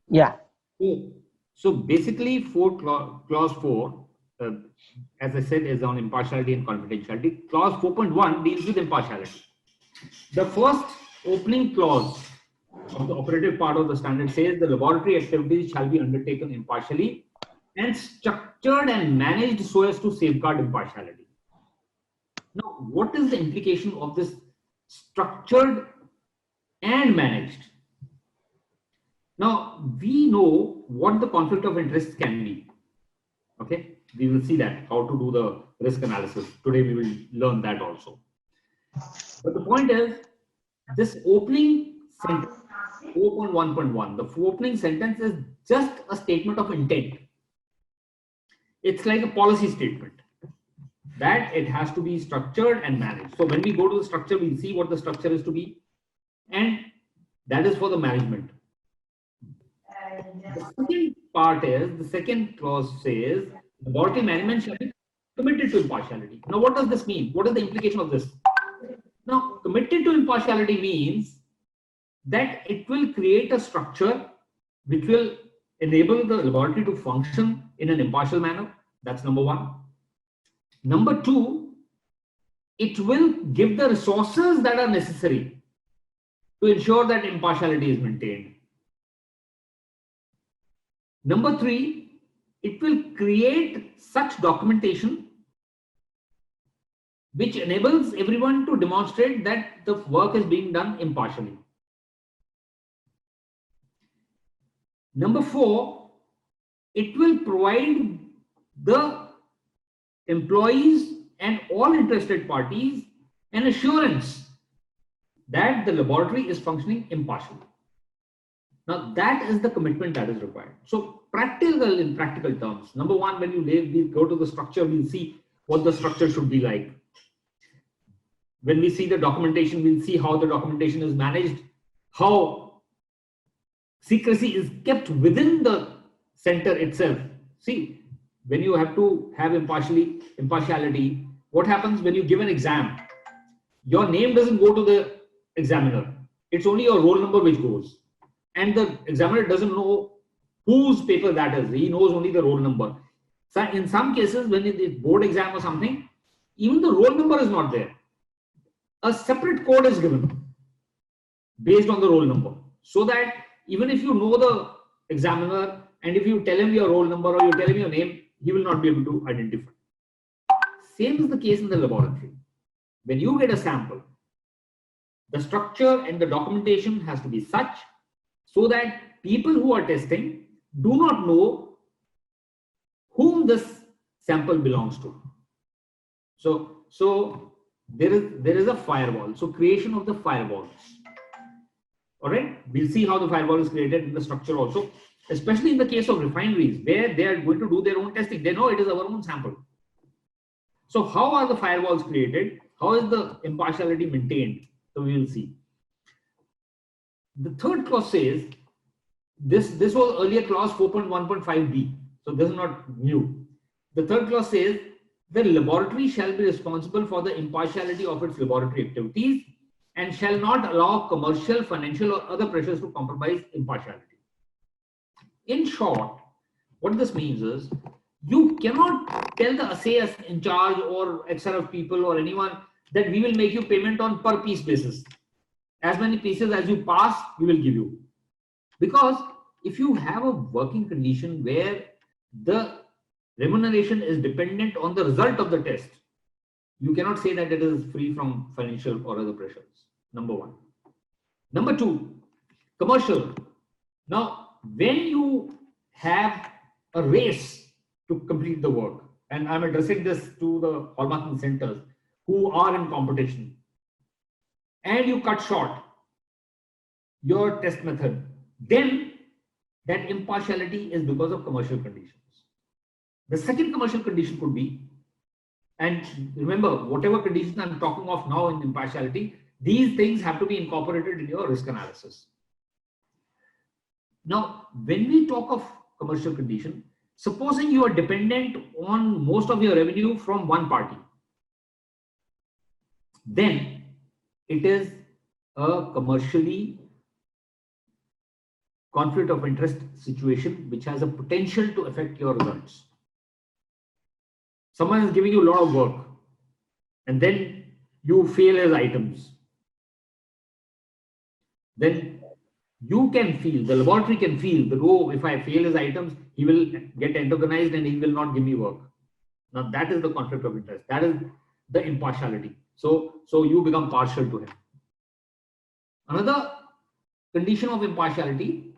Yeah. So basically, clause 4, as I said, is on impartiality and confidentiality. Clause 4.1 deals with impartiality. The first opening clause of the operative part of the standard says the laboratory activities shall be undertaken impartially and structured and managed so as to safeguard impartiality. Now, what is the implication of this structured and managed? Now, we know what the conflict of interest can be. Okay, we will see that, how to do the risk analysis. Today, we will learn that also. But the point is, this opening sentence, 4.1.1, the opening sentence is just a statement of intent. It's like a policy statement that it has to be structured and managed. So when we go to the structure, we'll see what the structure is to be, and that is for the management. The second part is, the second clause says, the laboratory management shall be committed to impartiality. Now, what does this mean? What is the implication of this? Now, committed to impartiality means that it will create a structure which will enable the laboratory to function in an impartial manner. That's number one. Number two, it will give the resources that are necessary to ensure that impartiality is maintained. Number three, it will create such documentation which enables everyone to demonstrate that the work is being done impartially. Number four, it will provide the employees and all interested parties an assurance that the laboratory is functioning impartially. Now, that is the commitment that is required. So, in practical terms, number one, when we go to the structure, we'll see what the structure should be like. When we see the documentation, we'll see how the documentation is managed, how secrecy is kept within the center itself. See, when you have to have impartiality, what happens when you give an exam? Your name doesn't go to the examiner. It's only your roll number which goes. And the examiner doesn't know whose paper that is. He knows only the roll number. So in some cases, when it is board exam or something, even the roll number is not there. A separate code is given based on the roll number, so that even if you know the examiner and if you tell him your roll number or you tell him your name, he will not be able to identify. Same is the case in the laboratory. When you get a sample, the structure and the documentation has to be such so that people who are testing do not know whom this sample belongs to. So there is a firewall. So creation of the firewalls. All right, we'll see how the firewall is created in the structure also, especially in the case of refineries where they are going to do their own testing. They know it is our own sample. So how are the firewalls created? How is the impartiality maintained? So we will see. The third clause says, this was earlier clause 4.1.5b. So this is not new. The third clause says, the laboratory shall be responsible for the impartiality of its laboratory activities and shall not allow commercial, financial or other pressures to compromise impartiality. In short, what this means is, you cannot tell the assayers in charge or XRF people or anyone that we will make you payment on per piece basis. As many pieces as you pass, we will give you. Because if you have a working condition where the remuneration is dependent on the result of the test, you cannot say that it is free from financial or other pressures. Number one. Number two, commercial. Now, when you have a race to complete the work, and I'm addressing this to the hallmarking centers who are in competition, and you cut short your test method, then that impartiality is because of commercial conditions. The second commercial condition could be, and remember, whatever conditions I'm talking of now in impartiality, these things have to be incorporated in your risk analysis. Now, when we talk of commercial condition, supposing you are dependent on most of your revenue from one party, then it is a commercially conflict of interest situation which has a potential to affect your results. Someone is giving you a lot of work and then you fail as items. Then you can feel, the laboratory can feel that, oh, if I fail his items, he will get antagonized and he will not give me work. Now that is the conflict of interest. That is the impartiality. So you become partial to him. Another condition of impartiality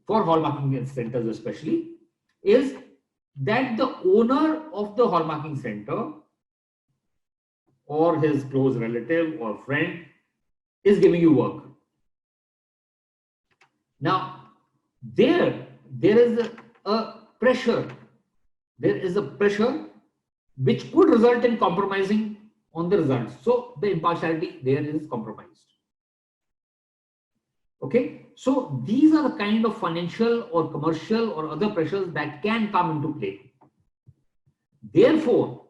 for hallmarking centers especially is that the owner of the hallmarking center or his close relative or friend is giving you work. Now, there is a pressure. There is a pressure which could result in compromising on the results. So the impartiality there is compromised. Okay, so these are the kind of financial or commercial or other pressures that can come into play. Therefore,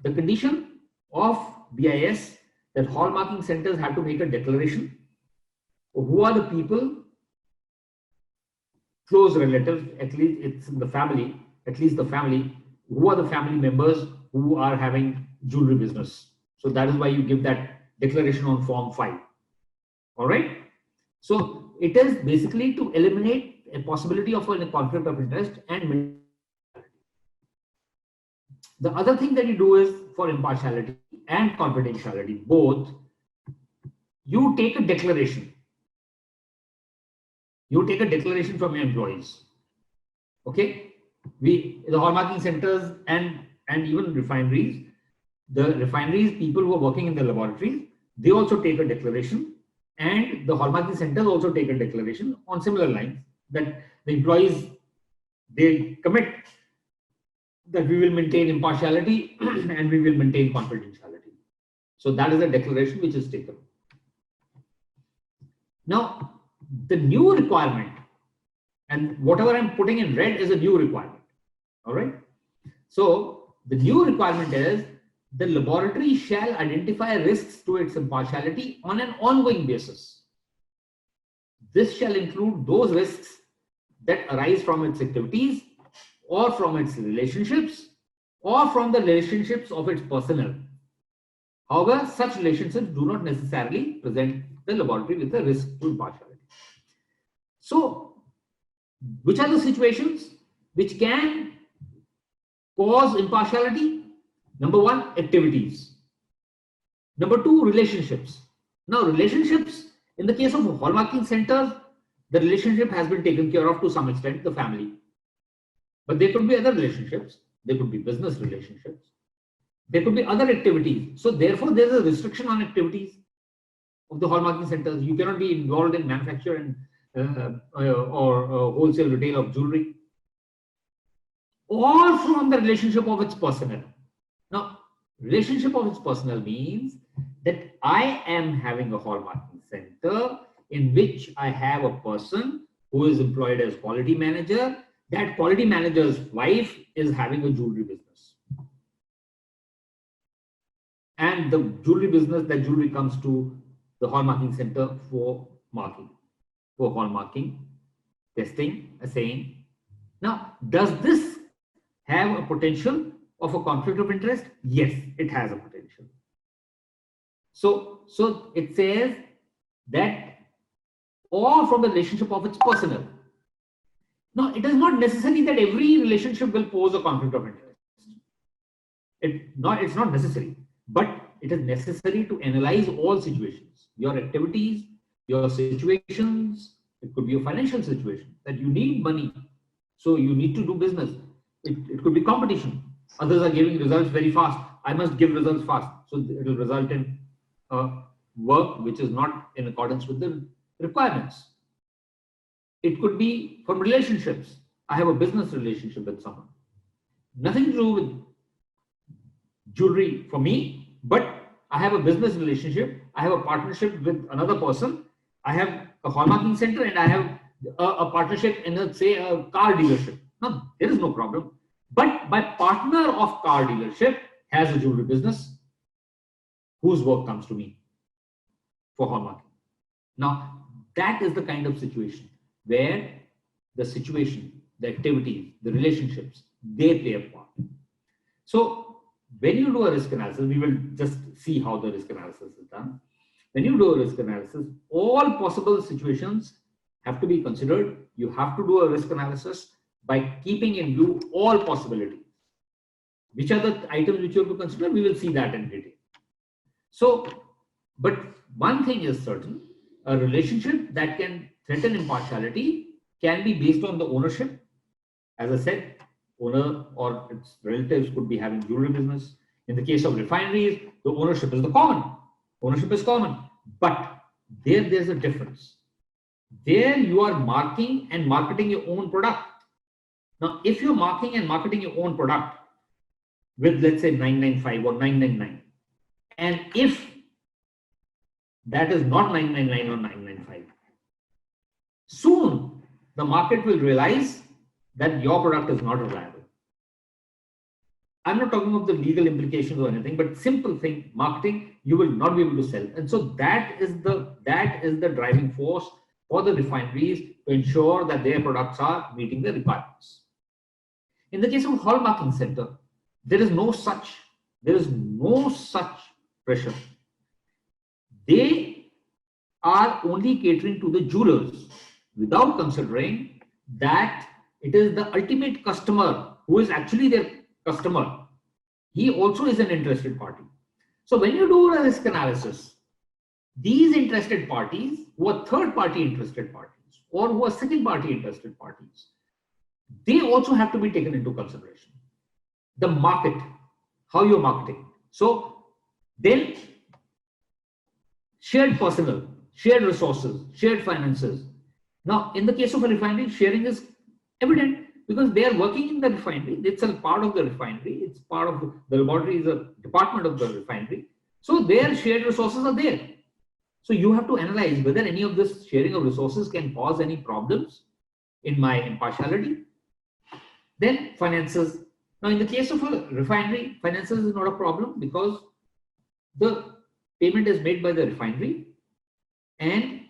the condition of BIS that hallmarking centers have to make a declaration. Who are the people, close relatives, at least it's in the family, at least the family, who are the family members who are having jewelry business. So that is why you give that declaration on Form 5. All right. So it is basically to eliminate a possibility of a conflict of interest and the other thing that you do is for impartiality and confidentiality, both, you take a declaration. You take a declaration from your employees. Okay, the hallmarking centers and even refineries, the refineries, people who are working in the laboratories, they also take a declaration, and the hallmarking centers also take a declaration on similar lines that the employees, they commit that we will maintain impartiality and we will maintain confidentiality. So that is a declaration which is taken. Now, the new requirement, and whatever I'm putting in red is a new requirement. All right. So the new requirement is the laboratory shall identify risks to its impartiality on an ongoing basis. This shall include those risks that arise from its activities or from its relationships or from the relationships of its personnel. However, such relationships do not necessarily present the laboratory with a risk to impartiality. So, which are the situations which can cause impartiality? Number one, activities. Number two, relationships. Now, relationships, in the case of hallmarking centers, the relationship has been taken care of to some extent, the family. But there could be other relationships. There could be business relationships. There could be other activities. So therefore, there is a restriction on activities of the hallmarking centers. You cannot be involved in manufacture and or wholesale retail of jewelry, or from the relationship of its personnel. Now, relationship of its personnel means that I am having a hallmarking center in which I have a person who is employed as quality manager. That quality manager's wife is having a jewelry business. And the jewelry business, that jewelry comes to the hallmarking center for marking, for hallmarking, testing, assaying. Now, does this have a potential of a conflict of interest? Yes, it has a potential. So it says that, or from the relationship of its personnel. Now, it is not necessary that every relationship will pose a conflict of interest. It's not necessary, but it is necessary to analyze all situations, your activities, your situations. It could be a financial situation that you need money, so you need to do business. It could be competition. Others are giving results very fast. I must give results fast, so it will result in work which is not in accordance with the requirements. It could be from relationships. I have a business relationship with someone. Nothing to do with jewelry for me, but I have a business relationship. I have a partnership with another person, I have a hallmarking center and I have a partnership in say a car dealership. No, there is no problem. But my partner of car dealership has a jewelry business whose work comes to me for hallmarking. Now, that is the kind of situation where the situation, the activities, the relationships, they play a part. So when you do a risk analysis, we will just see how the risk analysis is done. When you do a risk analysis, all possible situations have to be considered. You have to do a risk analysis by keeping in view all possibilities. Which are the items which you have to consider? We will see that in detail. So, but one thing is certain, a relationship that can threaten impartiality can be based on the ownership. As I said, owner or its relatives could be having jewelry business. In the case of refineries, the ownership is the common. Ownership is common. But there's a difference. There you are marking and marketing your own product. Now, if you're marking and marketing your own product with, let's say, 995 or 999, and if that is not 999 or 995, soon the market will realize that your product is not reliable. I'm not talking of the legal implications or anything, but simple thing, marketing, you will not be able to sell. And so that is the driving force for the refineries to ensure that their products are meeting the requirements. In the case of hallmarking center, there is no such pressure. They are only catering to the jewelers without considering that it is the ultimate customer who is actually their customer. He also is an interested party. So when you do a risk analysis, these interested parties who are third party interested parties or who are second party interested parties, they also have to be taken into consideration. The market, how you're marketing. So then shared personnel, shared resources, shared finances. Now, in the case of a refinery, sharing is evident because they are working in the refinery. It's a part of the refinery. It's part of the laboratory is a department of the refinery. So their shared resources are there. So you have to analyze whether any of this sharing of resources can cause any problems in my impartiality. Then finances. Now, in the case of a refinery, finances is not a problem because the payment is made by the refinery and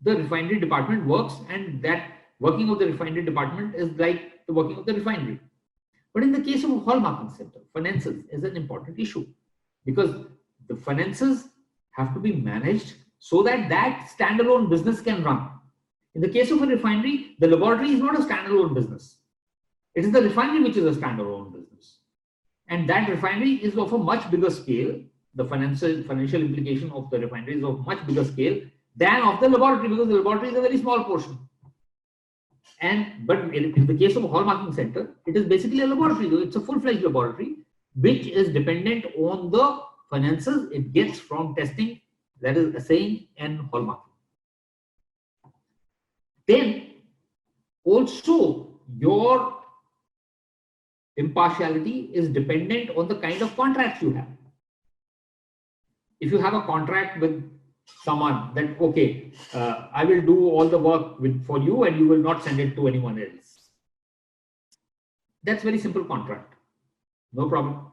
the refinery department works, and that working of the refinery department is like the working of the refinery. But in the case of a hallmarking center, finances is an important issue because the finances have to be managed so that that standalone business can run. In the case of a refinery, the laboratory is not a standalone business. It is the refinery which is a standalone business. And that refinery is of a much bigger scale. The financial implication of the refinery is of much bigger scale than of the laboratory because the laboratory is a very small portion. But in the case of a hallmarking center, it is basically a laboratory, though it's a full-fledged laboratory which is dependent on the finances it gets from testing, that is assaying and hallmarking. Then also your impartiality is dependent on the kind of contracts you have. If you have a contract with someone that, okay, I will do all the work for you and you will not send it to anyone else. That's very simple contract. No problem.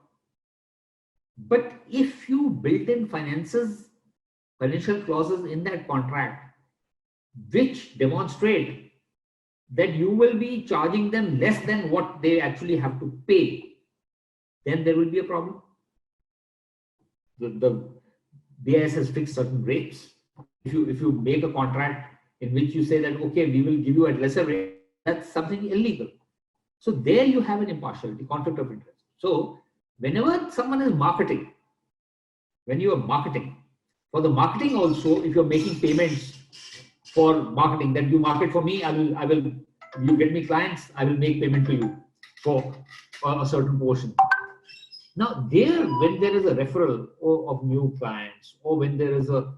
But if you built in financial clauses in that contract, which demonstrate that you will be charging them less than what they actually have to pay, then there will be a problem. The BIS has fixed certain rates. If you make a contract in which you say that, okay, we will give you at lesser rate, that's something illegal. So there you have an impartiality, conflict of interest. So whenever someone is marketing, when you are marketing, for the marketing also, if you're making payments for marketing, that you market for me, you get me clients, I will make payment to you for a certain portion. Now when there is a referral of new clients, or when there is a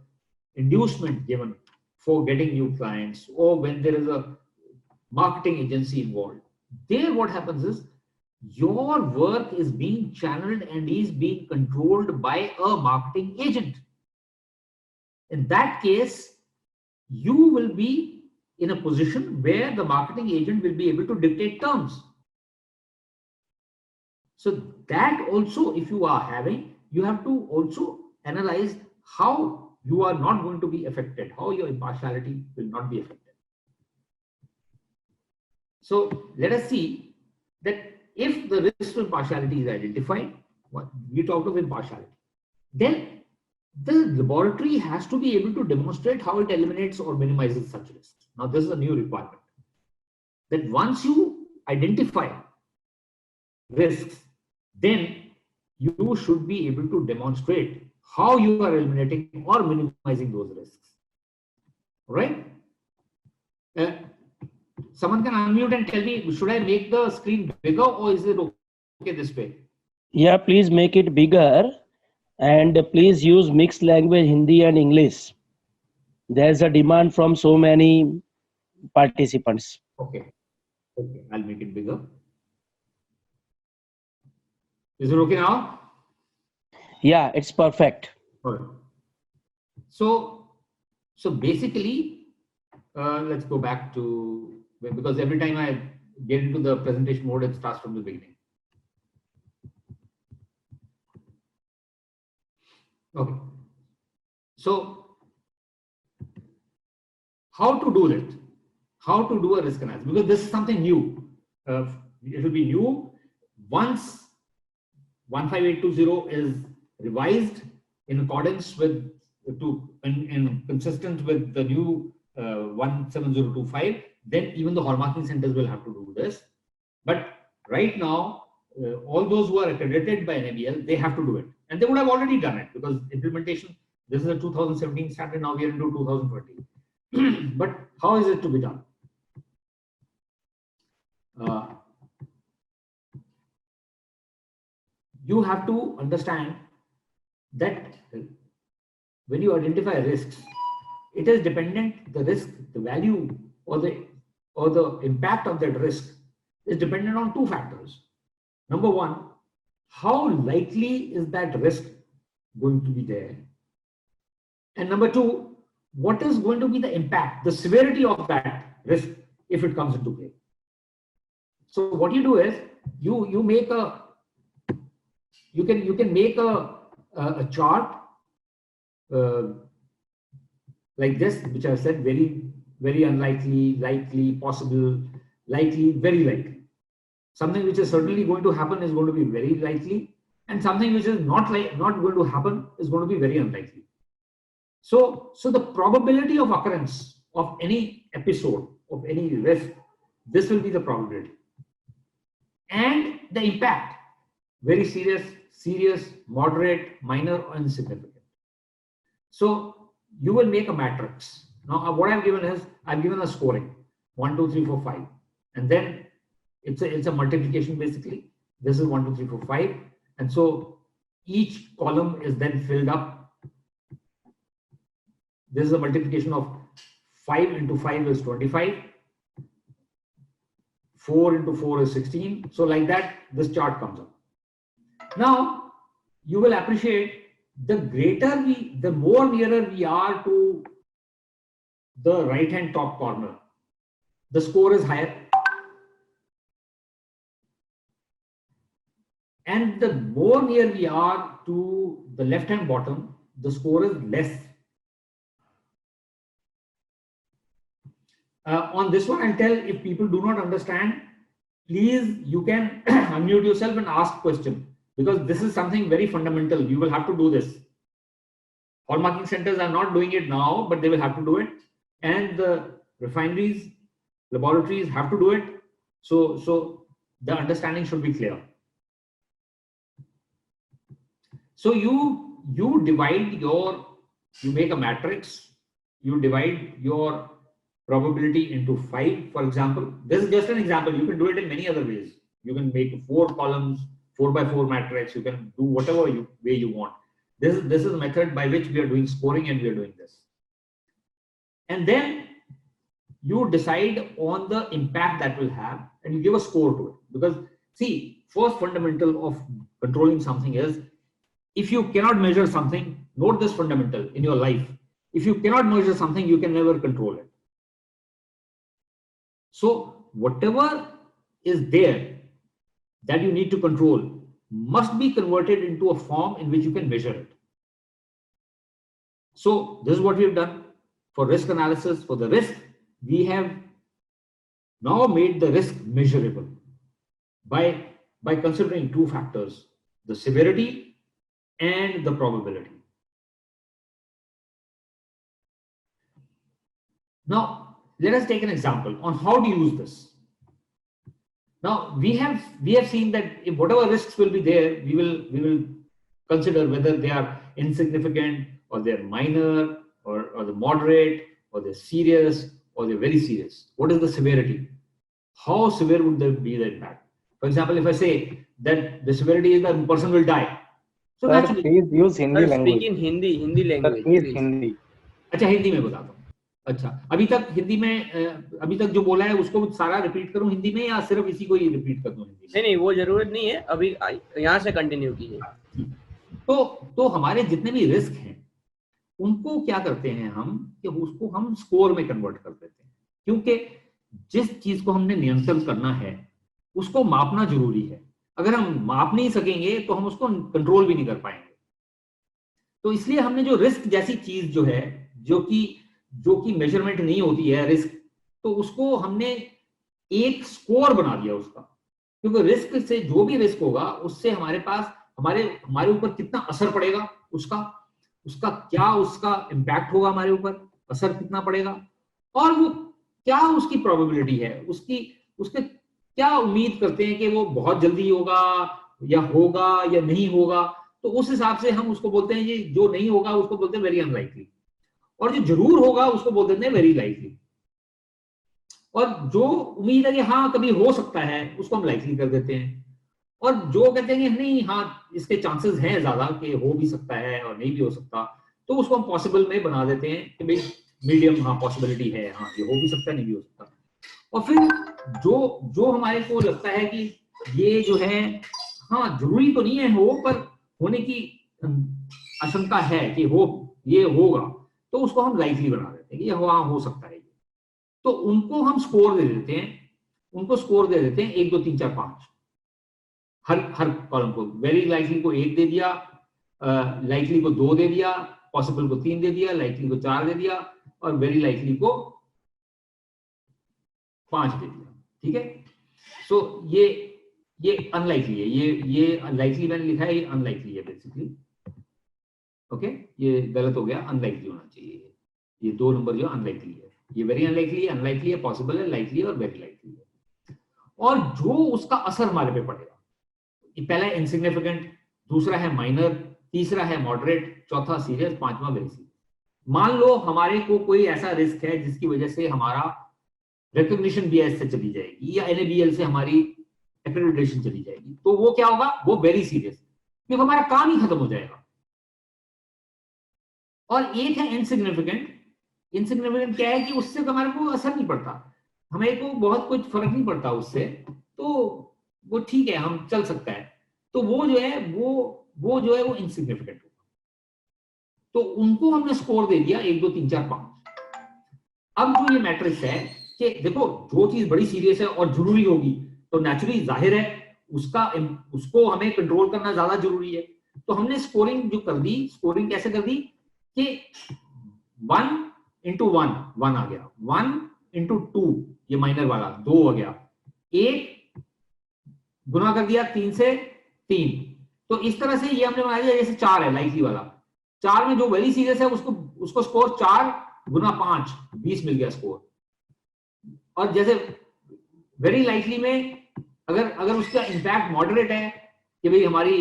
inducement given for getting new clients, or when there is a marketing agency involved, there what happens is your work is being channeled and is being controlled by a marketing agent. In that case, you will be in a position where the marketing agent will be able to dictate terms. So that also, if you are having, you have to also analyze how you are not going to be affected, how your impartiality will not be affected. So let us see that if the risk to impartiality is identified, we talked of impartiality, then the laboratory has to be able to demonstrate how it eliminates or minimizes such risks. Now, this is a new requirement, that once you identify risks, then you should be able to demonstrate how you are eliminating or minimizing those risks. Right? Someone can unmute and tell me, should I make the screen bigger or is it okay this way? Yeah, please make it bigger, and please use mixed language Hindi and English. There's a demand from so many participants. Okay. Okay, I'll make it bigger. Is it okay now? Yeah, it's perfect. All right. So basically, let's go back to, because every time I get into the presentation mode, it starts from the beginning. Okay. So how to do it? How to do a risk analysis? Because this is something new. It will be new once 15820 is revised in accordance with in consistent with the new 17025. Then even the hallmarking centers will have to do this. But right now, all those who are accredited by NABL, they have to do it, and they would have already done it because implementation. This is a 2017 standard. Now we are into 2020. But how is it to be done? You have to understand that when you identify risks, it is dependent, the risk, the value or the impact of that risk is dependent on two factors. Number one, how likely is that risk going to be there? And number two, what is going to be the impact, the severity of that risk if it comes into play? So what you do is you make a you can make a chart like this, which I said, very unlikely, likely, possible, likely, very likely. Something which is certainly going to happen is going to be very likely, and something which is not going to happen is going to be very unlikely. So the probability of occurrence of any episode, of any risk, this will be the probability. And the impact, very serious, moderate, minor, or insignificant. So you will make a matrix. Now what I've given is, I've given a scoring, 1, 2, 3, 4, 5. And then it's a multiplication basically. This is 1, 2, 3, 4, 5. And so each column is then filled up. This is a multiplication of 5 into 5 is 25. 4 into 4 is 16. So like that, this chart comes up. Now, you will appreciate the more nearer we are to the right-hand top corner, the score is higher. And the more near we are to the left-hand bottom, the score is less. On this one, I'll tell, if people do not understand, please, you can unmute yourself and ask question, because this is something very fundamental. You will have to do this. Hallmarking centers are not doing it now, but they will have to do it. And the refineries, laboratories have to do it. So the understanding should be clear. So you divide you make a matrix, you divide your probability into 5, for example. This is just an example. You can do it in many other ways. You can make 4 columns, 4 by 4 matrix. You can do whatever way you want. This is a method by which we are doing scoring, and we are doing this. And then you decide on the impact that will have, and you give a score to it. Because see, first fundamental of controlling something is, if you cannot measure something, note this fundamental in your life. If you cannot measure something, you can never control it. So whatever is there that you need to control must be converted into a form in which you can measure it. So this is what we have done for risk analysis. For the risk, we have now made the risk measurable by considering two factors, the severity and the probability. Now, let us take an example on how to use this. Now, we have seen that if whatever risks will be there, we will consider whether they are insignificant or they're minor or the moderate or they're serious or they're very serious. What is the severity? How severe would there be the impact? For example, if I say that the severity is that the person will die, so Sir, naturally, please use Hindi language. Speak in Hindi Sir, language. please please. Hindi. अच्छा हिंदी में बताता हूँ. अच्छा अभी तक हिंदी में अभी तक जो बोला है उसको सारा रिपीट करूं हिंदी में या सिर्फ इसी को ही रिपीट कर दूं हिंदी में? नहीं वो जरूरत नहीं है, अभी यहाँ से कंटिन्यू कीजिए. तो हमारे जितने भी रिस्क हैं उनको क्या करते हैं हम कि उसको हम स्कोर में कन्वर्ट कर देते हैं, क्योंकि जिस चीज को हमने नियंत्रण करना है उसको मापना जरूरी है. अगर हम माप नहीं सकेंगे तो हम उसको कंट्रोल भी नहीं कर पाएंगे. तो इसलिए हमने जो रिस्क जैसी चीज जो है जो कि मेजरमेंट नहीं होती है रिस्क, तो उसको हमने एक स्कोर बना दिया उसका, क्योंकि रिस्क से जो भी रिस्क होगा उससे हमारे पास हमारे ऊपर कितना असर पड़ेगा, उसका क्या उसका इम्पैक्ट होगा हमारे ऊपर, असर कितना पड़ेगा और वो क्या उसकी प्रोबेबिलिटी है, उसके क्या उम्मीद करते हैं कि वो बहुत जल्दी होगा या नहीं होगा. तो उस हिसाब से हम उसको बोलते हैं ये जो नहीं होगा उसको बोलते हैं वेरी अनलाइकली, और जो जरूर होगा उसको बोल देते हैं वेरी लाइकली, और जो उम्मीद है कि हाँ कभी हो सकता है उसको हम लाइकली कर देते हैं, और जो कहते हैं कि नहीं हाँ इसके चांसेस हैं ज्यादा कि हो भी सकता है और नहीं भी हो सकता, तो उसको हम पॉसिबल में बना देते हैं कि भाई मीडियम, हाँ पॉसिबिलिटी है, हाँ ये हो भी सकता है नहीं भी हो सकता. और फिर जो हमारे को लगता है कि ये जो है हाँ जरूरी तो नहीं है हो, पर होने की आशंका है कि ये होगा, तो उसको हम लाइकली बना देते हैं कि ये हो सकता है. तो उनको हम स्कोर दे देते हैं, 1 2 3 4 5 हर कॉलम को. वेरी लाइकली को 1 दे दिया, लाइकली को 2 दे दिया, पॉसिबल को 3 दे दिया, लाइकली को 4 दे दिया और वेरी लाइकली को 5 दे दिया. ठीक है. सो ये अनलाइकली है, ये लाइकली मैंने लिखा है, ये अनलाइकली है बेसिकली. ओके, ये गलत हो गया, अनलाइकली होना चाहिए. ये 2 नंबर जो अनलाइकली है, ये वेरी अनलाइकली है, पॉसिबल है, लाइकली है और वेरी लाइकली है. और जो उसका असर हमारे पे पड़ेगा, पहला है इनसिग्निफिकेंट, दूसरा है माइनर, तीसरा है मॉडरेट, चौथा सीरियस, पांचवा वेरी सीरियस. मान लो हमारे को कोई ऐसा रिस्क है जिसकी वजह से हमारा रिकॉग्निशन बीएस से चली जाएगी या एनएबीएल से हमारी एक्रेडिटेशन चली जाएगी, तो वो क्या होगा, वो वेरी सीरियस, क्योंकि हमारा काम ही खत्म हो जाएगा. और एक है इनसिग्निफिकेंट. इनसिग्निफिकेंट क्या है कि उससे हमारे को असर नहीं पड़ता, हमें को बहुत कुछ फर्क नहीं पड़ता उससे, तो वो ठीक है, हम चल सकता है. तो वो जो है वो इनसिग्निफिकेंट होगा. तो उनको हमने स्कोर दे दिया 1 2 3 4 5. अब जो ये मैट्रिक्स है कि देखो जो चीज बड़ी सीरियस है और जरूरी होगी तो नेचुरली जाहिर है उसको हमें कंट्रोल करना ज्यादा जरूरी है. तो हमने स्कोरिंग जो कर दी, स्कोरिंग कैसे कर दी कि 1 into 1 आ गया, 1 into 2 ये माइनर वाला 2 आ गया, 1 गुना कर दिया 3 से 3. तो इस तरह से ये हमने बना दिया जैसे 4 है लाइकली वाला, 4 में जो वेरी सीरियस है उसको स्कोर 4 गुना 5 20 मिल गया स्कोर. और जैसे वेरी लाइकली में अगर उसका इंपैक्ट मॉडरेट है कि भाई हमारी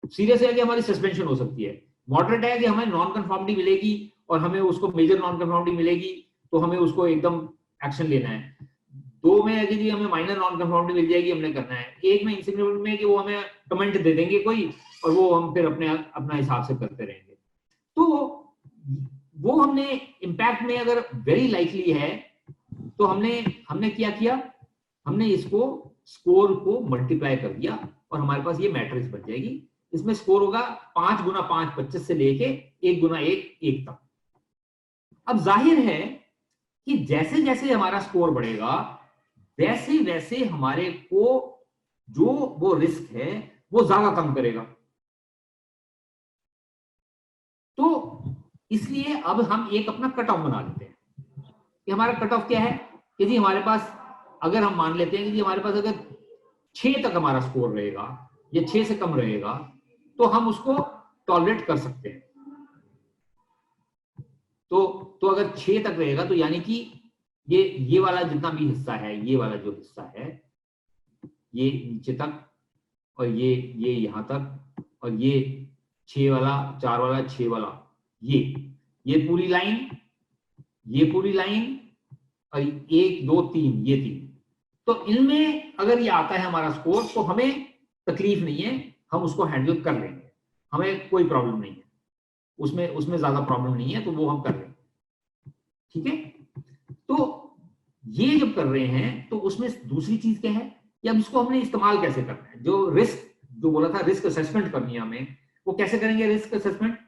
सीरियस है कि हमारी सस्पेंशन हो सकती है, मॉडरेट है कि हमें नॉन कंफर्मिटी मिलेगी और हमें उसको मेजर नॉन कंफर्मिटी मिलेगी तो हमें उसको एकदम एक्शन लेना है. 2 में है कि जी हमें माइनर नॉन कंफर्मिटी मिल जाएगी, हमने करना है. 1 में इनसिग्निफिकेंट में कि वो हमें कमेंट दे देंगे कोई और वो हम फिर अपना हिसाब से करते रहेंगे. तो वो हमने इम्पैक्ट में अगर वेरी लाइकली है तो हमने क्या किया, हमने इसको स्कोर को मल्टीप्लाई कर दिया और हमारे पास ये मैट्रिक्स बन जाएगी. इसमें स्कोर होगा 5 गुना 5 25 से लेके 1 गुना 1 1 तक. अब जाहिर है कि जैसे जैसे हमारा स्कोर बढ़ेगा वैसे वैसे हमारे को जो वो रिस्क है वो ज्यादा कम करेगा। तो इसलिए अब हम एक अपना कट ऑफ बना लेते हैं कि हमारा कट ऑफ क्या है कि जी हमारे पास, अगर हम मान लेते हैं कि जी हमारे पास अगर 6 तक हमारा स्कोर रहेगा या 6 से कम रहेगा तो हम उसको टॉलरेट कर सकते हैं। तो अगर 6 तक रहेगा तो यानी कि ये वाला जितना भी हिस्सा है, ये वाला जो हिस्सा है ये नीचे तक और ये यहां तक और ये 6 वाला 4 वाला 6 वाला ये पूरी लाइन, ये पूरी लाइन और 1 2 3 ये 3, तो इनमें अगर ये आता है हमारा स्कोर तो हमें तकलीफ नहीं है, हम उसको हैंडल कर लेंगे, हमें कोई प्रॉब्लम नहीं है उसमें ज्यादा प्रॉब्लम नहीं है, तो वो हम कर लेंगे। ठीक है, तो ये जब कर रहे हैं तो उसमें दूसरी चीज क्या है कि अब इसको हमने इस्तेमाल कैसे करना है। जो रिस्क जो बोला था रिस्क असेसमेंट करनी है हमें, वो कैसे करेंगे रिस्क असेसमेंट?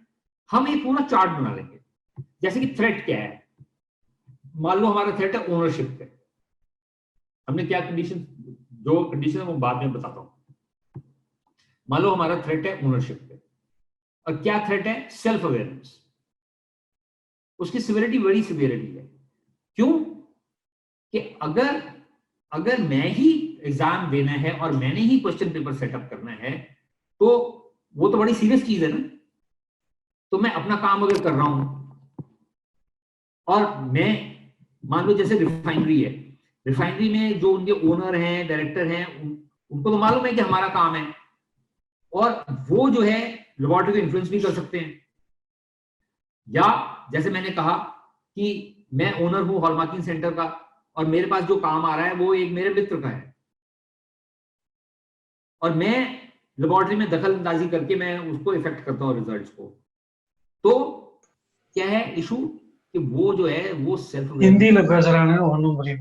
हम एक पूरा चार्ट बना लेंगे। जैसे कि थ्रेट क्या है, मान लो हमारा थ्रेट है ओनरशिप पे, हमने क्या कंडीशन, जो कंडीशन है वो बाद में बताता हूं। मान लो हमारा थ्रेट है ओनरशिप पे, और क्या थ्रेट है? Self awareness. उसकी सिवियरिटी बड़ी सिवियरिटी है। क्यों? कि अगर मैं ही एग्जाम देना है और मैंने ही क्वेश्चन पेपर सेटअप करना है तो वो तो बड़ी सीरियस चीज है ना। तो मैं अपना काम अगर कर रहा हूं और मैं मान लो जैसे रिफाइनरी है, रिफाइनरी में जो उनके ओनर हैं, डायरेक्टर हैं, उनको तो मालूम है कि हमारा काम है, और वो जो है लेबोरेटरी को इन्फ्लुएंस भी कर सकते हैं। या जैसे मैंने कहा कि मैं ओनर हूं हॉलमार्किंग सेंटर का और मेरे पास जो काम आ रहा है वो एक मेरे मित्र का है, और मैं लेबोरेटरी में दखल अंदाजी करके मैं उसको इफेक्ट करता हूं रिजल्ट्स को। तो क्या है इशू कि वो जो है वो सेल्फ हिंदी में பேச रहा है ஒண்ணும் புரிய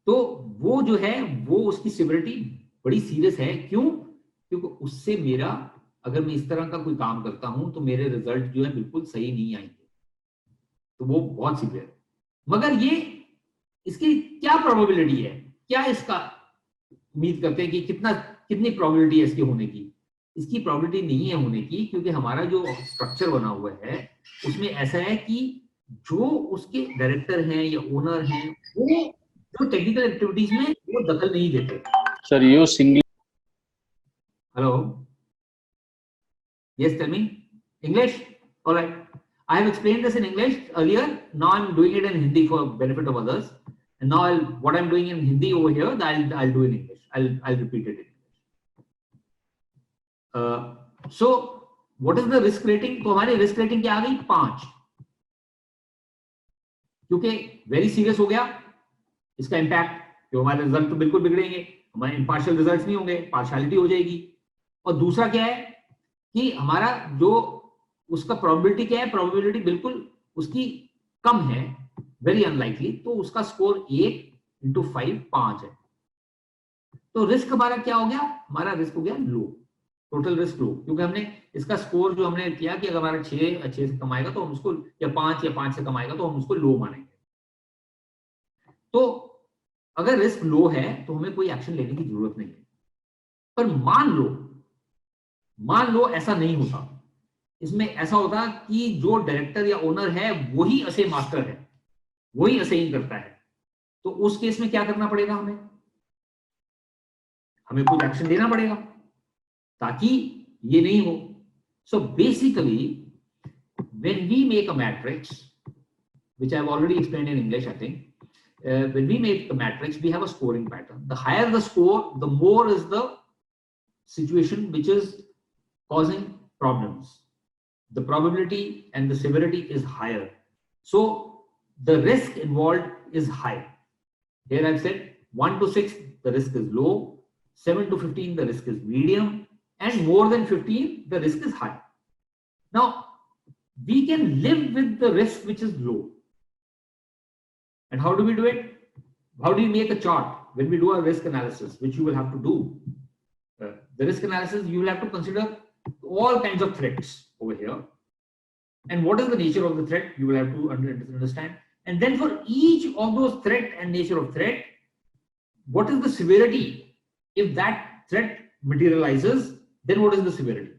तो वो जो है वो उसकी सिवियरिटी बड़ी सीरियस है। क्यों? क्योंकि उससे मेरा, अगर मैं इस तरह का कोई काम करता हूं तो मेरे रिजल्ट जो है बिल्कुल सही नहीं आएंगे, तो वो बहुत सीवियर है। मगर ये इसकी क्या प्रोबेबिलिटी है, क्या इसका उम्मीद करते हैं कि कितनी प्रोबेबिलिटी है इसके होने की? इसकी प्रोबेबिलिटी नहीं है होने की, क्योंकि हमारा जो स्ट्रक्चर बना हुआ है उसमें ऐसा है कि जो उसके डायरेक्टर हैं या ओनर हैं वो जो टेक्निकल एक्टिविटीज में वो दखल नहीं देते। Sir you single hello, yes, tell me English. All right, I have explained this in English earlier. Now I'm doing it in Hindi for benefit of others, and now what I'm doing in Hindi over here, I'll do in English. I'll repeat it in English. So what is the risk rating? तो हमारी risk rating क्या आ गई? 5, क्योंकि very serious हो गया इसका impact, कि हमारे रिजल्ट तो बिल्कुल बिगड़ेंगे, हमारे इम्पार्शियल रिजल्ट्स नहीं होंगे, पार्शियलिटी हो जाएगी। और दूसरा क्या है कि हमारा जो उसका प्रोबेबिलिटी क्या है, प्रोबेबिलिटी बिल्कुल उसकी कम है, वेरी अनलाइकली, तो उसका स्कोर 1 × 5 5 है। तो रिस्क हमारा क्या हो गया? हमारा रिस्क हो गया लो, टोटल रिस्क लो, क्योंकि हमने इसका स्कोर जो हमने किया कि अगर हमारा 6 से कम आएगा तो हम उसको, या 5 से कम आएगा तो हम उसको लो मानेंगे। तो अगर रिस्क लो है तो हमें कोई एक्शन लेने की जरूरत नहीं है। पर मान लो ऐसा नहीं होता, इसमें ऐसा होता कि जो डायरेक्टर या ओनर है वही असे मास्टर है, वही असेइंग करता है, तो उस केस में क्या करना पड़ेगा? हमें कुछ एक्शन लेना पड़ेगा ताकि ये नहीं हो। So basically when we make a matrix, which I have already explained in English, I think, when we make a matrix, we have a scoring pattern. The higher the score, the more is the situation which is causing problems. The probability and the severity is higher. So the risk involved is high. Here I've said 1 to 6, the risk is low, 7 to 15, the risk is medium, and more than 15, the risk is high. Now, we can live with the risk which is low. And how do we do it? How do you make a chart when we do a risk analysis, which you will have to do? The risk analysis, you will have to consider all kinds of threats over here. And what is the nature of the threat? You will have to understand. And then for each of those threat and nature of threat, what is the severity? If that threat materializes, then what is the severity?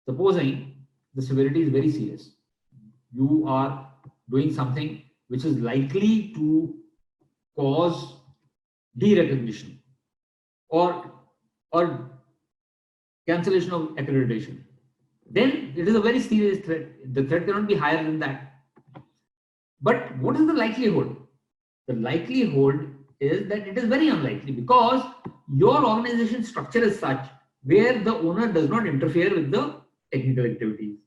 Supposing the severity is very serious. You are doing something which is likely to cause derecognition or cancellation of accreditation, then it is a very serious threat. The threat cannot be higher than that. But what is the likelihood? The likelihood is that it is very unlikely, because your organization structure is such where the owner does not interfere with the technical activities.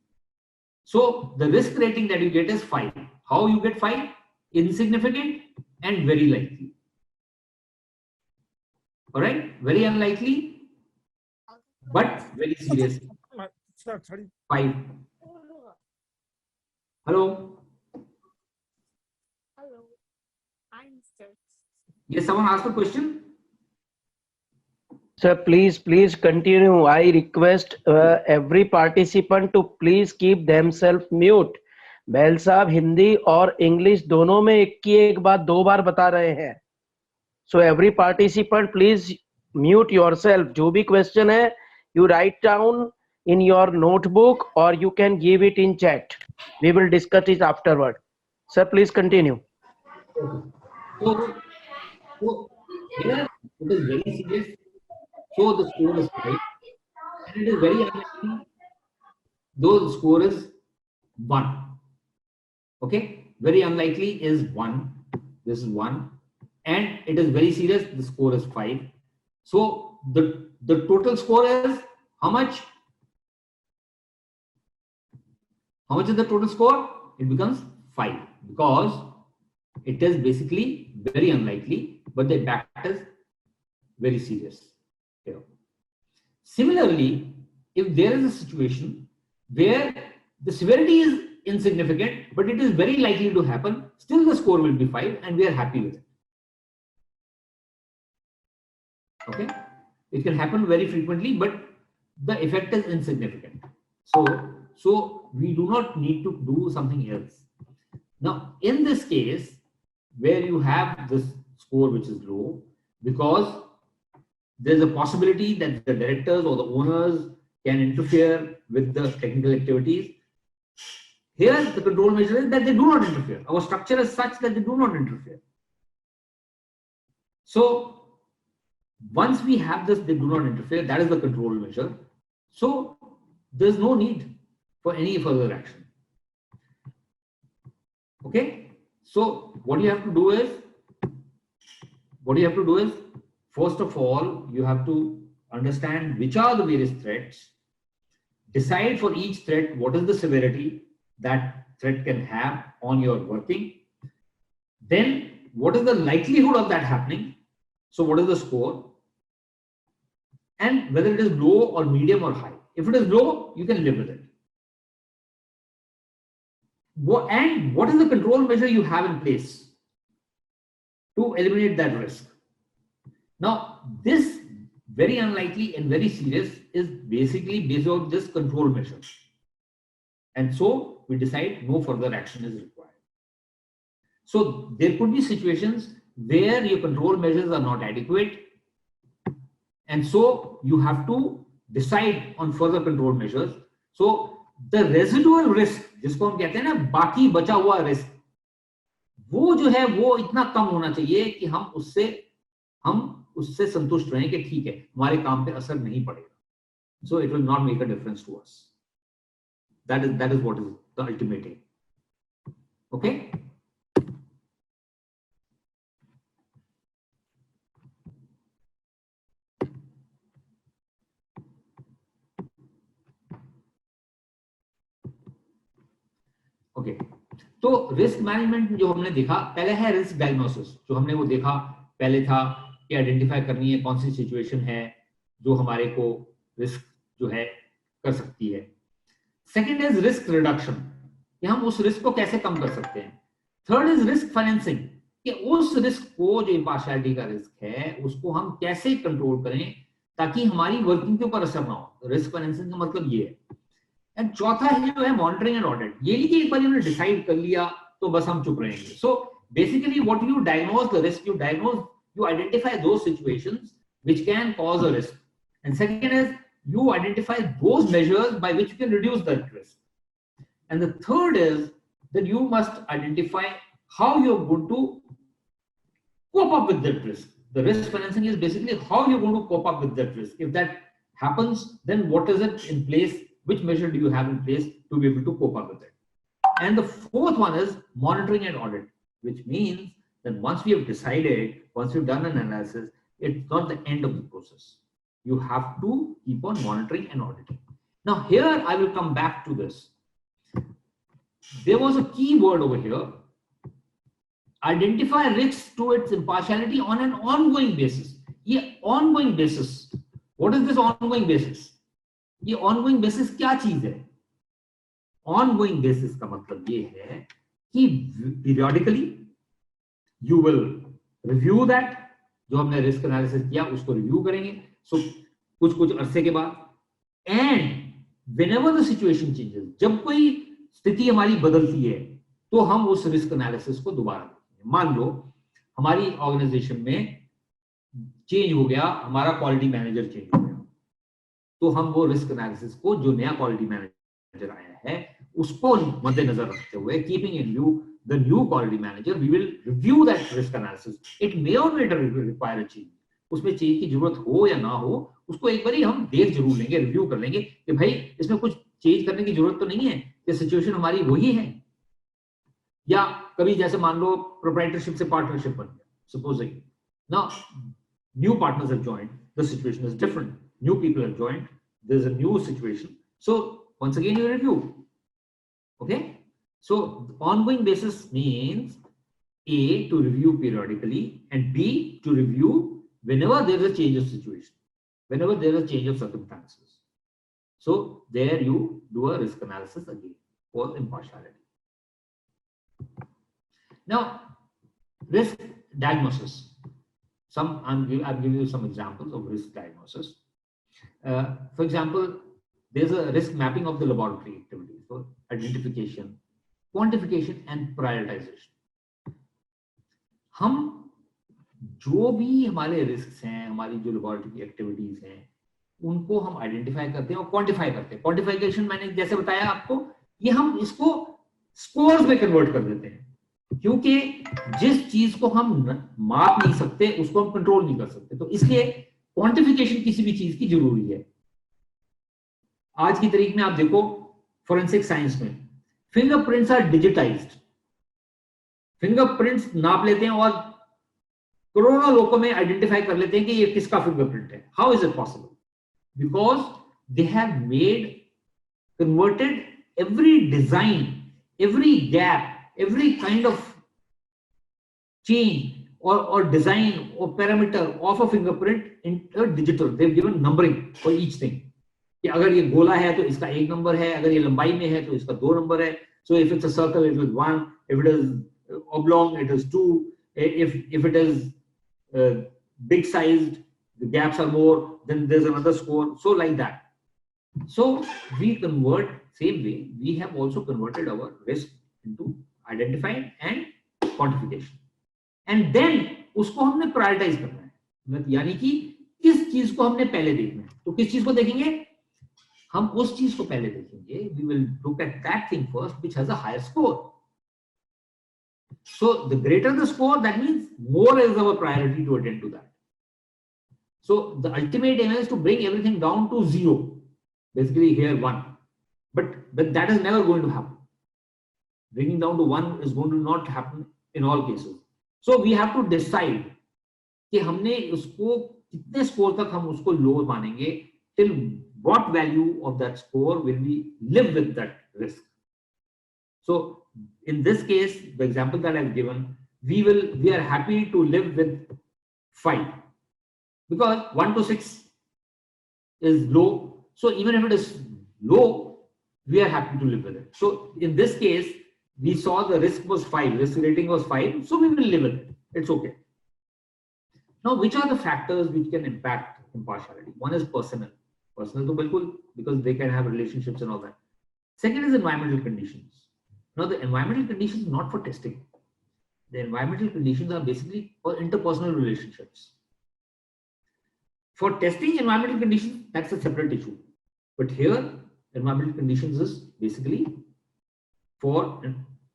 So the risk rating that you get is 5. How you get 5? Insignificant and very likely. All right, very unlikely, but very serious. 5. Hello. Hello. Hi, Mr. Yes, someone asked a question. Sir, please continue. I request every participant to please keep themselves mute. बैल साहब हिंदी और English दोनों में एक की एक बात 2 बार बता रहे हैं. So every participant please mute yourself. जो भी question है, you write down in your notebook or you can give it in chat. We will discuss it afterward. Sir, please continue. So here it is very serious. So the score is 5, and it is very unlikely. Though the score is 1. Okay, very unlikely is 1. This is 1, and it is very serious. The score is 5. So the total score is how much? How much is the total score? It becomes 5, because it is basically very unlikely, but the impact is very serious. Here. Similarly, if there is a situation where the severity is insignificant, but it is very likely to happen, still the score will be 5, and we are happy with it. Okay, it can happen very frequently, but the effect is insignificant. So we do not need to do something else. Now, in this case, where you have this score which is low, because there's a possibility that the directors or the owners can interfere with the technical activities. Here, the control measure is that they do not interfere. Our structure is such that they do not interfere. So, once we have this, they do not interfere, that is the control measure. So, there's no need for any further action. Okay? So, what you have to do is, first of all, you have to understand which are the various threats, decide for each threat what is the severity that threat can have on your working, then what is the likelihood of that happening, so what is the score, and whether it is low or medium or high. If it is low, you can live with it. And what is the control measure you have in place to eliminate that risk? Now, this very unlikely and very serious is basically based on this control measure. And so we decide no further action is required. So there could be situations where your control measures are not adequate. And so you have to decide on further control measures. So the residual risk, जिसको हम कहते हैं ना बाकी बचा हुआ risk, वो जो है वो इतना कम होना चाहिए कि हम उससे संतुष्ट रहें कि ठीक है, हमारे काम पे असर नहीं पड़ेगा. So it will not make a difference to us. That is what is the ultimate aim. Okay? Okay. तो रिस्क मैनेजमेंट जो हमने देखा, पहले है रिस्क डायग्नोसिस, जो हमने वो देखा पहले था कि आइडेंटिफाई करनी है कौन सी सिचुएशन है जो हमारे को रिस्क जो है कर सकती है. सेकंड इज रिस्क रिडक्शन, कि हम उस रिस्क को कैसे कम कर सकते हैं. थर्ड इज रिस्क फाइनेंसिंग, कि उस रिस्क को जो इम्पार्शियलिटी का रिस्क है उसको हम कैसे कंट्रोल करें ताकि हमारी वर्किंग के ऊपर असर ना हो। रिस्क फाइनेंसिंग का मतलब ये है। एंड चौथा है जो है मॉनिटरिंग एंड ऑडिट। ये नहीं कि एक बार हमने डिसाइड कर लिया तो बस हम चुप रहेंगे। So basically what you diagnose the risk, you identify those situations which can cause a risk, and second is you identify those measures by which you can reduce that risk, and the third is that you must identify how you're going to cope up with that risk. The risk financing is basically how you're going to cope up with that risk. If that happens, then what is it in place, which measure do you have in place to be able to cope up with it. And the fourth one is monitoring and audit, which means that once we have decided, once we've done an analysis, it's not the end of the process. You have to keep on monitoring and auditing. Now here I will come back to this. There was a key word over here. Identify risks to its impartiality on an ongoing basis. ये ongoing basis. What is this ongoing basis? ये ongoing basis क्या चीज है? Ongoing basis का मतलब ये है कि periodically you will review that, जो हमने रिस्क एनालिसिस किया उसको रिव्यू करेंगे कुछ अरसे के बाद, and whenever the situation changes, जब कोई स्थिति हमारी बदलती है तो हम उस रिस्क एनालिसिस को दोबारा करेंगे। मान लो हमारी ऑर्गेनाइजेशन में चेंज हो गया, हमारा क्वालिटी मैनेजर चेंज हो गया, तो हम वो रिस्क एनालिसिस को, जो नया क्वालिटी मैनेजर आया है उसको मद्देनजर रखते हुए, keeping in view the new quality manager, we will review that risk analysis. It may or may not require a change. उसमें चेंज की जरूरत हो या ना हो, उसको एक बारी हम देख जरूर लेंगे, रिव्यू कर लेंगे कि भाई इसमें कुछ चेंज करने की जरूरत तो नहीं है, कि सिचुएशन हमारी वही है, या कभी जैसे मान लो प्रोप्राइटरशिप से पार्टनरशिप बन गया, supposing now new partners have joined, the situation is different, new people have joined, there is a new situation, so once again you review. Okay, so ongoing basis means A, to review periodically, and B, to review whenever there is a change of situation, whenever there is a change of circumstances. So there you do a risk analysis again for impartiality. Now risk diagnosis. I'm giving you some examples of risk diagnosis. For example, there's a risk mapping of the laboratory activities for identification, quantification and prioritization. हम जो भी हमारे risk हैं, हमारी जो laboratory की activities हैं, उनको हम आइडेंटिफाई करते हैं और क्वांटिफाई करते हैं. क्वांटिफिकेशन मैंने जैसे बताया आपको, ये हम इसको स्कोर्स में कन्वर्ट कर देते हैं, क्योंकि जिस चीज को हम माप नहीं सकते उसको हम कंट्रोल नहीं कर सकते, तो इसलिए क्वांटिफिकेशन किसी भी चीज की जरूरी है. आज की तारीख में आप देखो फोरेंसिक साइंस में फिंगरप्रिंट्स आर डिजिटाइज्ड. फिंगरप्रिंट्स नाप लेते हैं और करोड़ों लोगों में आइडेंटिफाई कर लेते हैं कि ये किसका फिंगरप्रिंट है. How is it possible? Because they have made, converted every design, every gap, every kind of change or design or parameter of a fingerprint into digital. They've given numbering for each thing. कि अगर ये गोला है तो इसका 1 number है, अगर ये लंबाई में है तो इसका 2 नंबर है. So if it's a circle it is 1, if it is oblong it is 2, if it is big sized, the gaps are more, then there's another score. So like that. So we convert same way. We have also converted our risk into identifying and quantification, and then उसको हमने prioritise करना है, यानी कि किस चीज को हमने पहले देखना है. तो किस चीज को देखेंगे? हम उस चीज को पहले देखेंगे. We will look at that thing first which has a higher score. So the greater the score, that means more is our priority to attend to that. So the ultimate aim is to bring everything down to 0, basically here 1, but that is never going to happen. Bringing down to 1 is going to not happen in all cases. So we have to decide कि हमने उसको कितने score तक हम उसको लो मानेंगे, till what value of that score will we live with that risk. So in this case, the example that I've given, we are happy to live with 5 because 1 to 6 is low. So even if it is low, we are happy to live with it. So in this case, we saw the risk was 5, risk rating was 5, so we will live with it. It's okay. Now, which are the factors which can impact impartiality. One is personal. Personal to bilkul, because they can have relationships and all that. Second is environmental conditions. Now the environmental conditions not for testing. The environmental conditions are basically for interpersonal relationships. For testing environmental conditions, that's a separate issue. But here, environmental conditions is basically for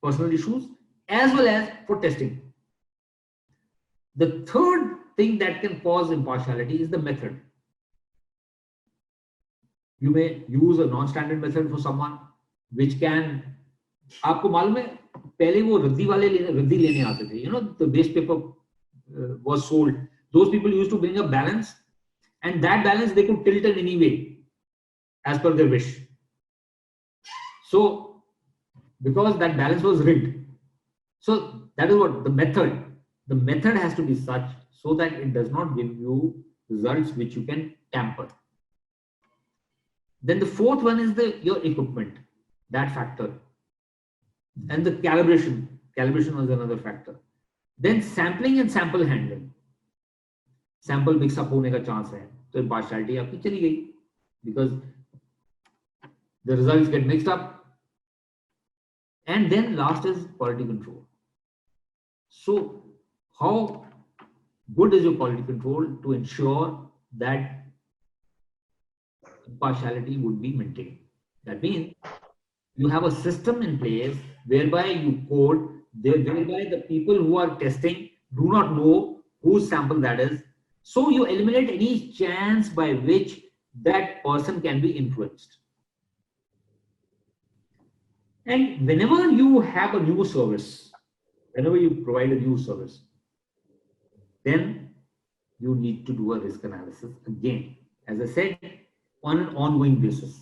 personal issues as well as for testing. The third thing that can cause impartiality is the method. You may use a non-standard method for someone which can, आपको मालूम है पहले वो रद्दी लेने आते थे, you know, the waste paper was sold. Those people used to bring a balance, and that balance they could tilt in any way as per their wish. So because that balance was rigged, so that is what the method. The method has to be such so that it does not give you results which you can tamper. Then the fourth one is your equipment, that factor. And the calibration. Calibration was another factor. Then sampling and sample handling. Sample mix up होने का chance है, तो impartiality आपकी चली गई, because the results get mixed up. And then last is quality control. So how good is your quality control to ensure that impartiality would be maintained? That means you have a system in place whereby you code, whereby the people who are testing do not know whose sample that is. So you eliminate any chance by which that person can be influenced. And whenever you have a new service, whenever you provide a new service, then you need to do a risk analysis again, as I said, on an ongoing basis.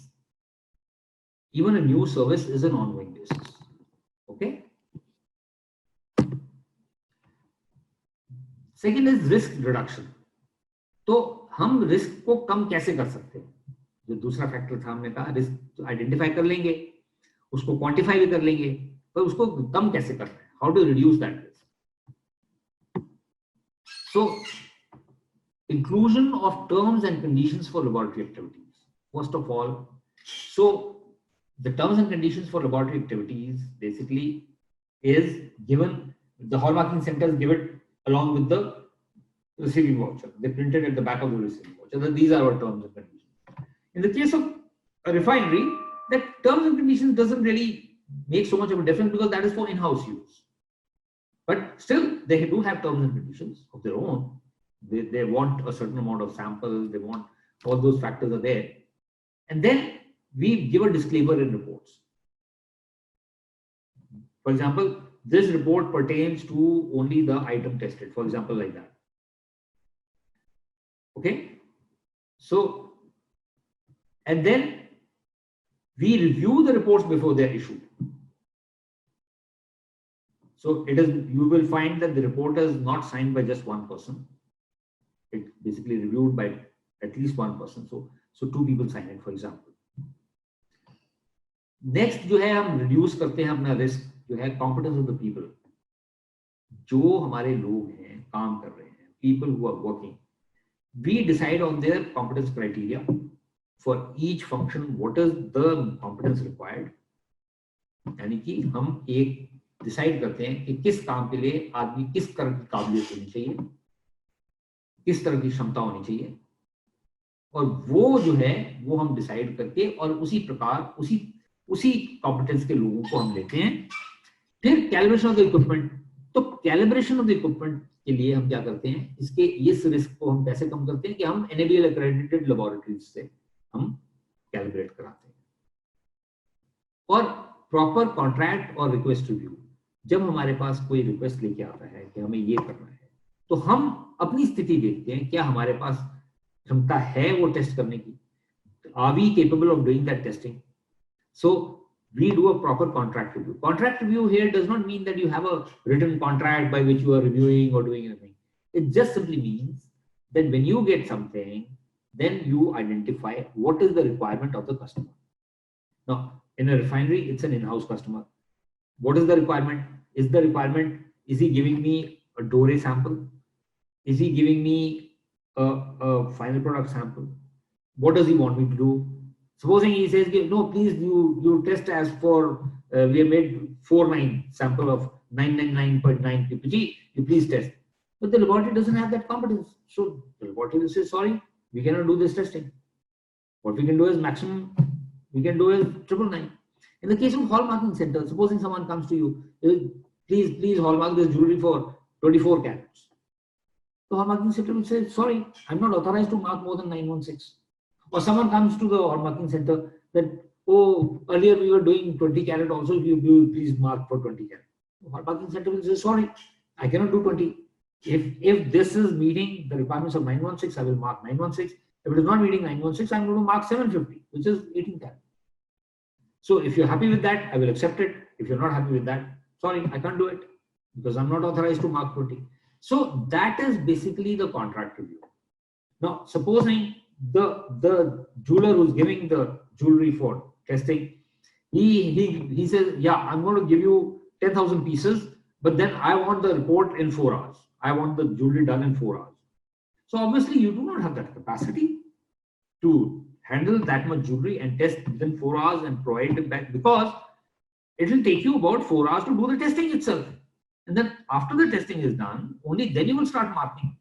Even a new service is an ongoing basis. Okay. Second is risk reduction. तो हम risk को कम कैसे कर सकते हैं? जो दूसरा factor था, हमने कहा रिस्क आइडेंटिफाई कर लेंगे, उसको क्वांटिफाई भी कर लेंगे, पर उसको कम कैसे करना है? How to reduce that risk? So inclusion of terms and conditions for laboratory activities. First of all, so the terms and conditions for laboratory activities basically is given, the hallmarking centers give it along with the receiving voucher. They printed at the back of the receiving voucher that these are our terms and conditions. In the case of a refinery, that terms and conditions doesn't really make so much of a difference because that is for in-house use. But still, they do have terms and conditions of their own. They want a certain amount of samples, they want all those factors are there. And then we give a disclaimer in reports. For example, this report pertains to only the item tested, for example, like that. Okay. So, and then we review the reports before they're issued. So it is, you will find that the report is not signed by just one person. It basically reviewed by at least one person. So two people sign it, for example. Next जो है हम reduce करते हैं अपना risk जो है competence of the people. जो हमारे लोग हैं काम कर रहे हैं, people who are working, we decide on their competence criteria for each function. What is the competence required? यानी कि हम एक decide करते हैं कि किस काम के लिए आदमी किस तरह की काबिलियत होनी चाहिए, किस तरह की क्षमता होनी चाहिए, और वो जो है वो हम डिसाइड करके और उसी प्रकार उसी कॉम्पिटेंस के लोगों को हम लेते हैं. फिर कैलिब्रेशन ऑफ द इक्विपमेंट. तो कैलिब्रेशन ऑफ द इक्विपमेंट के लिए हम क्या करते हैं, इसके इस रिस्क को हम कैसे कम करते हैं कि हम NABL accredited लेबोरेटरीज से हम कैलिब्रेट कराते हैं. और प्रॉपर कॉन्ट्रैक्ट और रिक्वेस्ट रिव्यू. जब हमारे पास कोई रिक्वेस्ट लेके आता है कि हमें ये करना है, तो हम अपनी स्थिति देखते हैं, क्या हमारे पास क्षमता है वो टेस्ट करने की, are we capable of doing that testing. So we do a proper contract review. Contract review here does not mean that you have a written contract by which you are reviewing or doing anything. It just simply means that when you get something, then you identify what is the requirement of the customer. Now, in a refinery, it's an in-house customer. What is the requirement? Is he giving me a Dore sample? Is he giving me a final product sample. What does he want me to do? Supposing he says, no, please you test as for, we have made 49 sample of 999.9 ppg, you please test. But the laboratory doesn't have that competence. So the laboratory will say, sorry, we cannot do this testing. What we can do is maximum, we can do is 999. In the case of hallmarking center, supposing someone comes to you, please hallmark this jewelry for 24 carats. The hallmarking center will say, sorry, I'm not authorized to mark more than 916. Or someone comes to the hallmarking center that, oh, earlier we were doing 20 carat also, you please mark for 20 carat. The hallmarking center will say, sorry, I cannot do 20. If this is meeting the requirements of 916, I will mark 916. If it is not meeting 916, I'm going to mark 750, which is 18 carat. So if you're happy with that, I will accept it. If you're not happy with that, sorry, I can't do it because I'm not authorized to mark 20. So that is basically the contract review. Now, supposing the jeweler who's giving the jewelry for testing, he says, yeah, I'm going to give you 10,000 pieces, but then I want the report in 4 hours. I want the jewelry done in 4 hours. So obviously you do not have that capacity to handle that much jewelry and test within 4 hours and provide it back, because it will take you about 4 hours to do the testing itself. And then after the testing is done, only then you will start marking.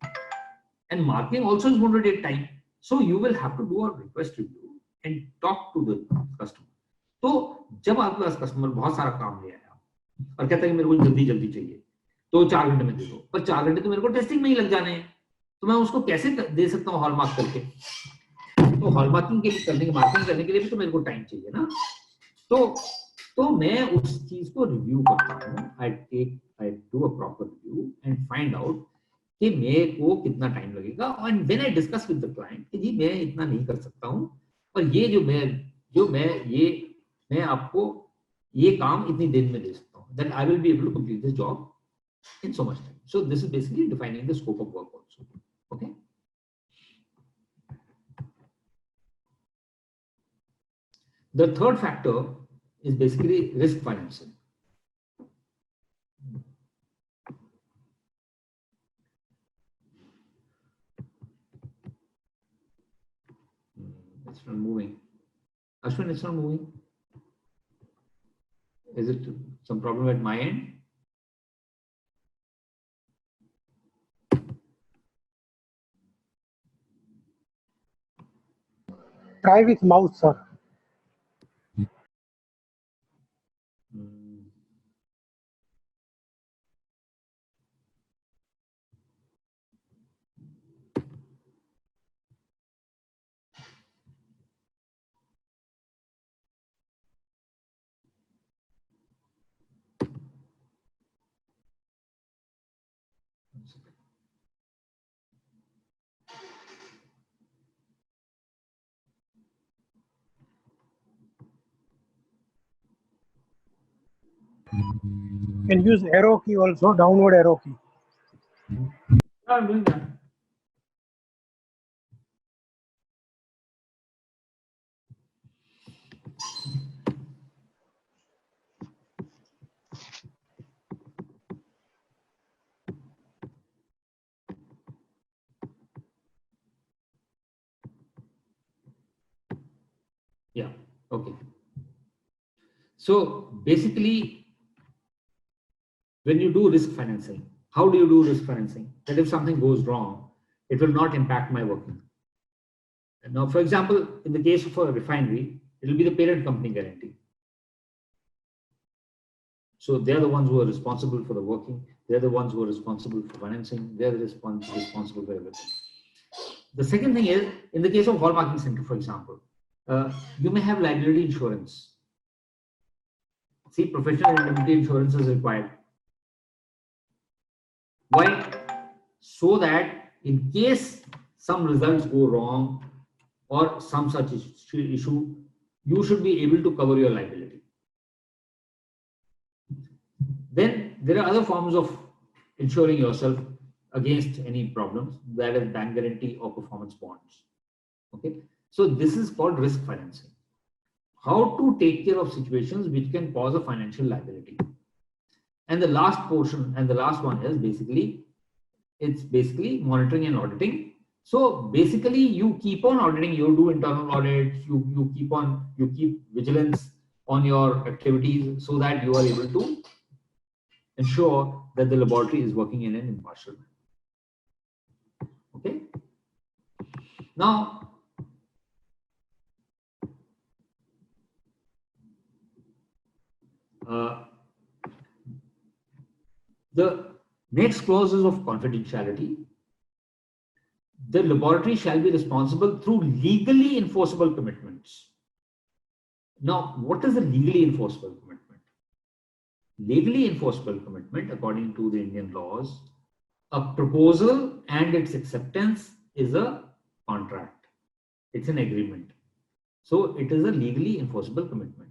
And marking also is going to take time. So you will have to do a request review and talk to the customer. तो जब आपके पास customer बहुत सारा काम ले आया और कहता है कि मेरे को जल्दी जल्दी चाहिए, तो 4 घंटे में दे दो, पर 4 घंटे तो मेरे को टेस्टिंग में ही लग जाने हैं, तो मैं उसको कैसे दे सकता हूँ हॉलमार्क करके? तो हॉलमार्किंग के लिए करने के मार्किंग करने के लिए भी तो मेरे को टाइम चाहिए ना. तो मैं उस चीज को रिव्यू करता हूँ. I do a proper review and find out कि मेरे को कितना टाइम लगेगा, and when I discuss with the client कि जी मैं इतना नहीं कर सकता हूँ, और ये जो मैं आपको ये काम इतनी दिन में दे सकता हूँ, then I will be able to complete this job in so much time. So this is basically defining the scope of work also. Okay. The third factor is basically risk financing. It's not moving. Ashwin, it's not moving. Is it some problem at my end? Try with mouse, sir. You can use arrow key also, downward arrow key. I'm doing that. Yeah, okay. So basically, when you do risk financing, how do you do risk financing? That if something goes wrong, it will not impact my working. And now, for example, in the case of a refinery, it will be the parent company guarantee. So they're the ones who are responsible for the working. They're the ones who are responsible for financing. They're the responsible for everything. The second thing is, in the case of hallmarking center, for example, you may have liability insurance. See, professional indemnity insurance is required. Why? So that in case some results go wrong or some such issue, you should be able to cover your liability. Then there are other forms of insuring yourself against any problems, that is bank guarantee or performance bonds. Okay, so this is called risk financing. How to take care of situations which can cause a financial liability. And the last portion and the last one is basically, it's basically monitoring and auditing. So basically you keep on auditing, you do internal audits, you keep vigilance on your activities so that you are able to ensure that the laboratory is working in an impartial manner. Okay. Now, the next clause is of confidentiality. The laboratory shall be responsible through legally enforceable commitments. Now, what is a legally enforceable commitment? Legally enforceable commitment, according to the Indian laws, a proposal and its acceptance is a contract. It's an agreement. So it is a legally enforceable commitment.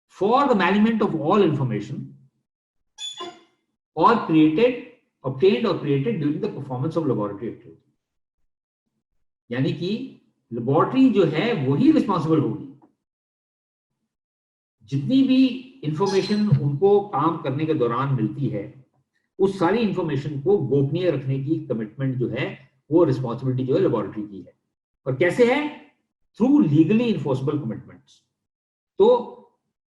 For the management of all information or obtained or created during the performance of laboratory activity. यानी कि laboratory जो है वही responsible होगी, जितनी भी information उनको काम करने के दौरान मिलती है उस सारी इंफॉर्मेशन को गोपनीय रखने की कमिटमेंट जो है वो रिस्पॉन्सिबिलिटी जो है लेबोरेटरी की है। और कैसे है? Through legally enforceable commitments. तो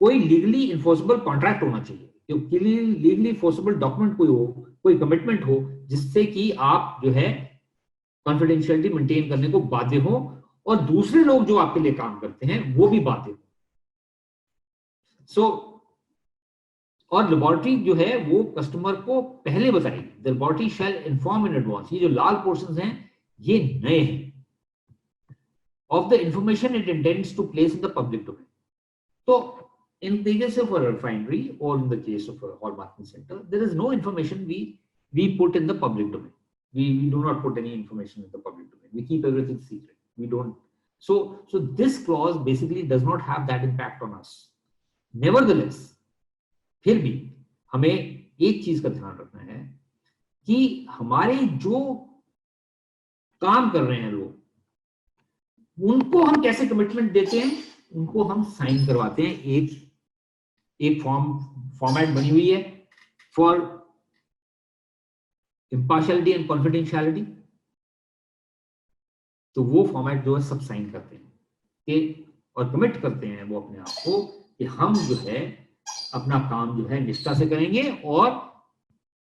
कोई लीगली इन्फोर्सेबल कॉन्ट्रैक्ट होना चाहिए, क्योंकि लीगली इन्फोर्सेबल डॉक्यूमेंट कोई हो, कोई कमिटमेंट हो जिससे कि आप जो है कॉन्फिडेंशियलिटी मेंटेन करने को बाध्य हो और दूसरे लोग जो आपके लिए काम करते हैं वो भी बाध्य हो। सो और लेबोरेटरी जो है वो कस्टमर को पहले बताएगी। The laboratory shall inform in advance. ये जो लाल पोर्शंस हैं ये नए हैं। Of the information it intends to place in the public domain. तो in the case of a refinery or in the case of a hallmarking center, there is no information we put in the public domain. We do not put any information in the public domain. We keep everything secret. We don't. So this clause basically does not have that impact on us. Nevertheless, फिर भी हमें एक चीज का ध्यान रखना है कि हमारे जो काम कर रहे हैं लोग, उनको हम कैसे कमिटमेंट देते हैं, उनको हम साइन करवाते हैं। एक फॉर्मेट बनी हुई है फॉर इम्पार्शियलिटी एंड कॉन्फिडेंशियलिटी। तो वो फॉर्मेट जो है सब साइन करते हैं कि और कमिट करते हैं वो अपने आप को कि हम जो है अपना काम जो है निष्ठा से करेंगे और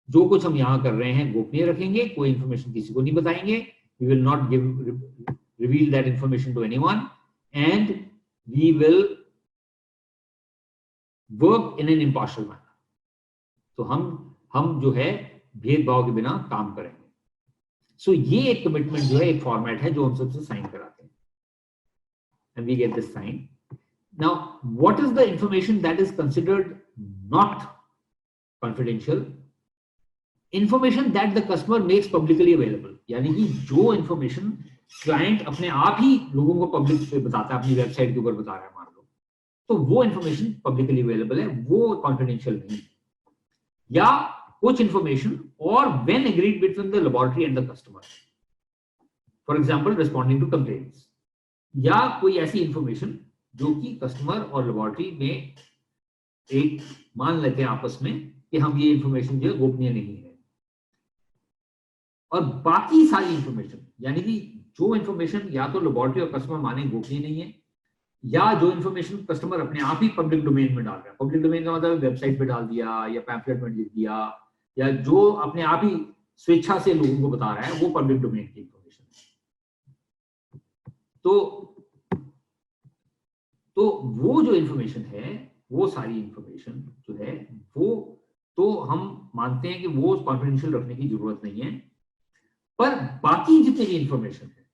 जो कुछ हम यहां कर रहे हैं गोपनीय रखेंगे, कोई इंफॉर्मेशन किसी को नहीं बताएंगे। We will not reveal that information to anyone and we will work in an impartial manner. तो हम जो है भेदभाव के बिना काम करेंगे। सो ये एक कमिटमेंट जो है, एक फॉर्मेट है जो हम सबसे साइन कराते हैं। And we get this sign. Now what is the information that is considered not confidential? Information that the customer makes publicly available. यानी कि जो इंफॉर्मेशन क्लाइंट अपने आप ही लोगों को पब्लिक पे बताता है, अपनी वेबसाइट के ऊपर बता रहा है मान लो, तो वो इंफॉर्मेशन पब्लिकली अवेलेबल है, वो कॉन्फिडेंशियल नहीं। या कुछ इंफॉर्मेशन और when agreed between the laboratory and the customer, for example responding to complaints, या कोई ऐसी इंफॉर्मेशन जो कि कस्टमर और लेबोरेटरी में एक मान लेते हैं आपस में कि हम ये इंफॉर्मेशन जो है गोपनीय नहीं है। और बाकी सारी इंफॉर्मेशन, यानी कि जो इंफॉर्मेशन या तो लेबोरेटरी और कस्टमर माने गोपनीय नहीं है, या जो इंफॉर्मेशन कस्टमर अपने आप ही पब्लिक डोमेन में डाल रहा है। पब्लिक डोमेन का मतलब वेबसाइट पे डाल दिया या पैम्फलेट में लिख दिया, या जो अपने आप ही स्वेच्छा से लोगों को बता रहा है, वो पब्लिक डोमेन की इंफॉर्मेशन है। तो वो जो इंफॉर्मेशन है, वो सारी इंफॉर्मेशन जो है वो तो हम मानते हैं कि वो कॉन्फिडेंशियल रखने की जरूरत नहीं है। पर बाकी जितनी भी इंफॉर्मेशन है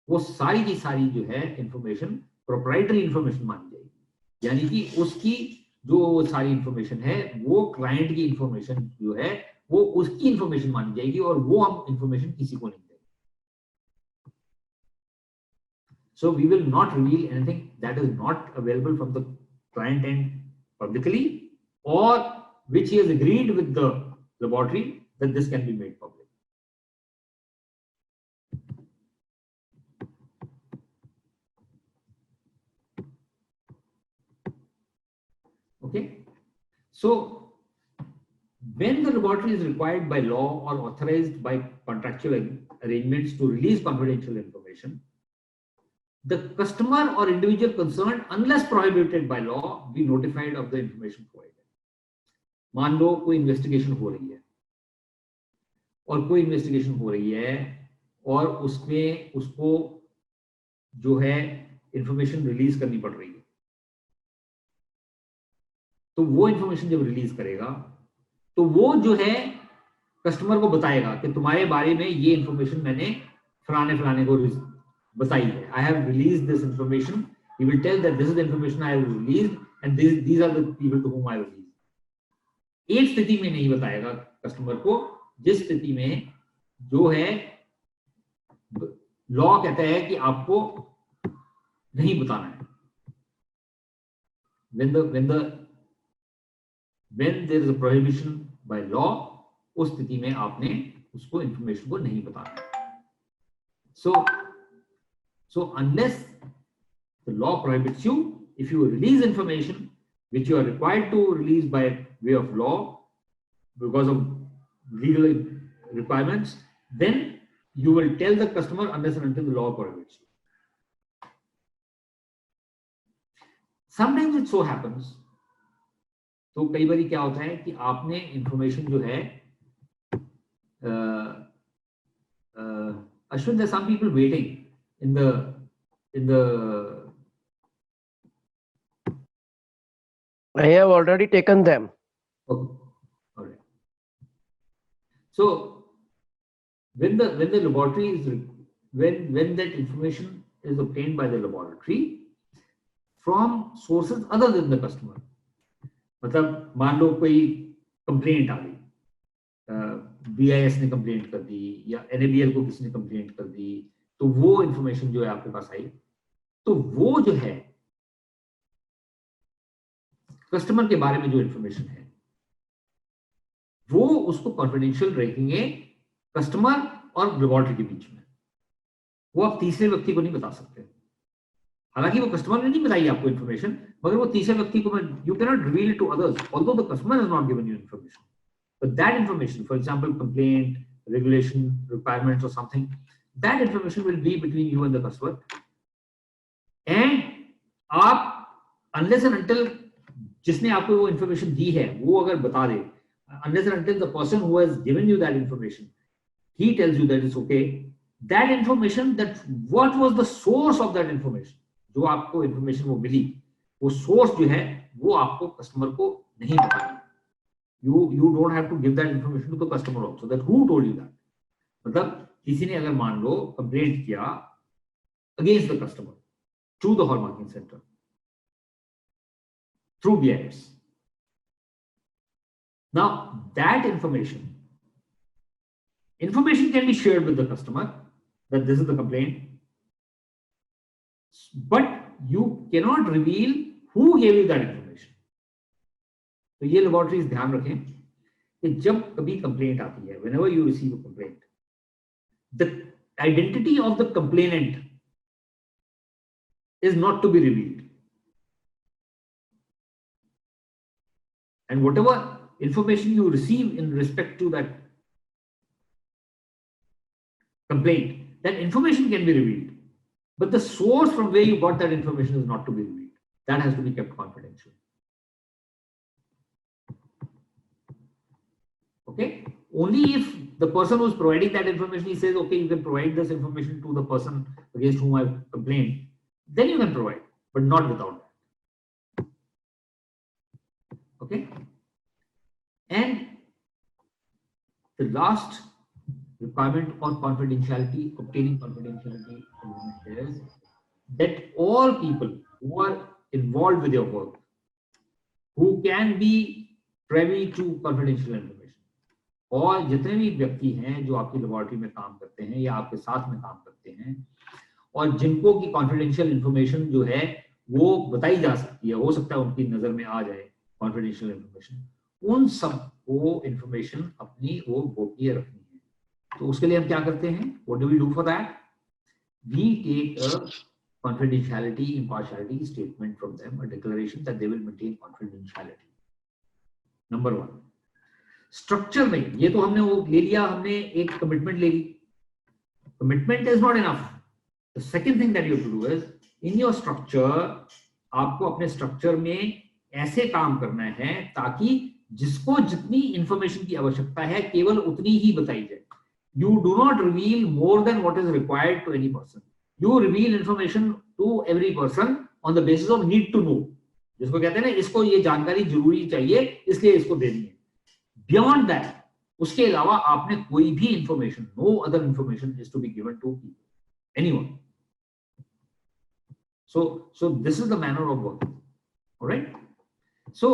वो सारी की सारी जो है इंफॉर्मेशन प्रोप्राइटरी इंफॉर्मेशन मानी जाएगी। यानी कि उसकी जो सारी इंफॉर्मेशन है वो क्लाइंट की इंफॉर्मेशन जो है वो उसकी इंफॉर्मेशन मानी जाएगी और वो हम इंफॉर्मेशन किसी को नहीं देंगे। So we will not reveal anything that is not available from the client end publicly, or which he has agreed with the laboratory that this can be made public. Okay, so when the laboratory is required by law or authorized by contractual arrangements to release confidential information, the customer or individual concerned, unless prohibited by law, be notified of the information provided. मान लो कोई investigation हो रही है और उसमें उसको जो है इंफॉर्मेशन रिलीज करनी पड़ रही है, तो वो इंफॉर्मेशन जब रिलीज करेगा तो वो जो है कस्टमर को बताएगा कि तुम्हारे बारे में ये इंफॉर्मेशन मैंने फलाने को बताई है. I have release this information. He will tell that this is the information I have released and these are the people to whom I release. एक स्थिति में नहीं बताएगा कस्टमर को, जिस स्थिति में जो है लॉ कहता है कि आपको नहीं बताना है. when there is a prohibition by law, उस स्थिति में आपने उसको इंफॉर्मेशन को नहीं बताना है. So unless the law prohibits you, if you release information which you are required to release by way of law because of legal requirements, then you will tell the customer unless and until the law prohibits you. Sometimes it so happens, तो कई बार क्या होता है कि आपने information जो है Ashwin, there are some people waiting in the I have already taken them. Okay. All right. So when the laboratory is when that information is obtained by the laboratory from sources other than the customer, मतलब मान लो कोई complaint आ गई, BIS ने complaint कर दी या NABL को किसी ने कंप्लेंट कर दी, तो वो इंफॉर्मेशन जो है आपके पास आई, तो वो जो है कस्टमर के बारे में जो इंफॉर्मेशन है वो उसको कॉन्फिडेंशियल रखेंगे कस्टमर और लेबोरेटरी के बीच में. वो आप तीसरे व्यक्ति को नहीं बता सकते. हालांकि वो कस्टमर ने नहीं बताई आपको इंफॉर्मेशन, मगर वो तीसरे व्यक्ति को you can not reveal it to others although the customer has not given you information. But that information, for example complaint, regulation, requirements और something, that information will be between you and the customer. And आप unless and until जिसने आपको वो information दी है वो अगर बता दे, unless and until the person who has given you that information, he tells you that it's okay, that information, that what was the source of that information, जो आपको information वो मिली, वो source जो है वो आपको customer को नहीं बताना. You don't have to give that information to the customer also, that who told you that. मतलब किसी ने अगर मान लो complaint किया against the customer through the hallmarking center, through BIS. Now that information can be shared with the customer that this is the complaint, but you cannot reveal who gave you that information. तो ये laboratories ध्यान रखें कि जब कभी complaint आती है, whenever you receive a complaint, the identity of the complainant is not to be revealed, and whatever information you receive in respect to that complaint, that information can be revealed, but the source from where you got that information is not to be revealed. That has to be kept confidential. Okay? Only if the person who is providing that information, he says, okay, you can provide this information to the person against whom I've complained, then you can provide, but not without that. Okay? And the last requirement on confidentiality, obtaining confidentiality, is that all people who are involved with your work, who can be privy to confidential information, और जितने भी व्यक्ति हैं जो आपकी laboratory में काम करते हैं या आपके साथ में काम करते हैं और जिनको की कॉन्फिडेंशियल इंफॉर्मेशन जो है वो बताई जा सकती है, हो सकता है उनकी नजर में आ जाए कॉन्फिडेंशियल इंफॉर्मेशन, उन सब को इंफॉर्मेशन अपनी वो गोपनीय रखनी है. तो उसके लिए हम क्या करते हैं? What do we do for that? We take a confidentiality, impartiality statement from them, a declaration that they will maintain confidentiality. Number one. Structure में ये तो हमने वो ले लिया, हमने एक कमिटमेंट ले ली Commitment is not enough. The second thing that you have to do is in your structure, आपको अपने स्ट्रक्चर में ऐसे काम करना है ताकि जिसको जितनी इंफॉर्मेशन की आवश्यकता है केवल उतनी ही बताई जाए. You do not reveal more than what is required to any person. You reveal information to every person on the basis of need to know. जिसको कहते हैं ना, इसको ये जानकारी जरूरी चाहिए इसलिए इसको देनी है. Beyond that, उसके अलावा आपने कोई भी information, no other information is to be given to anyone. So this is the manner of working. All right. So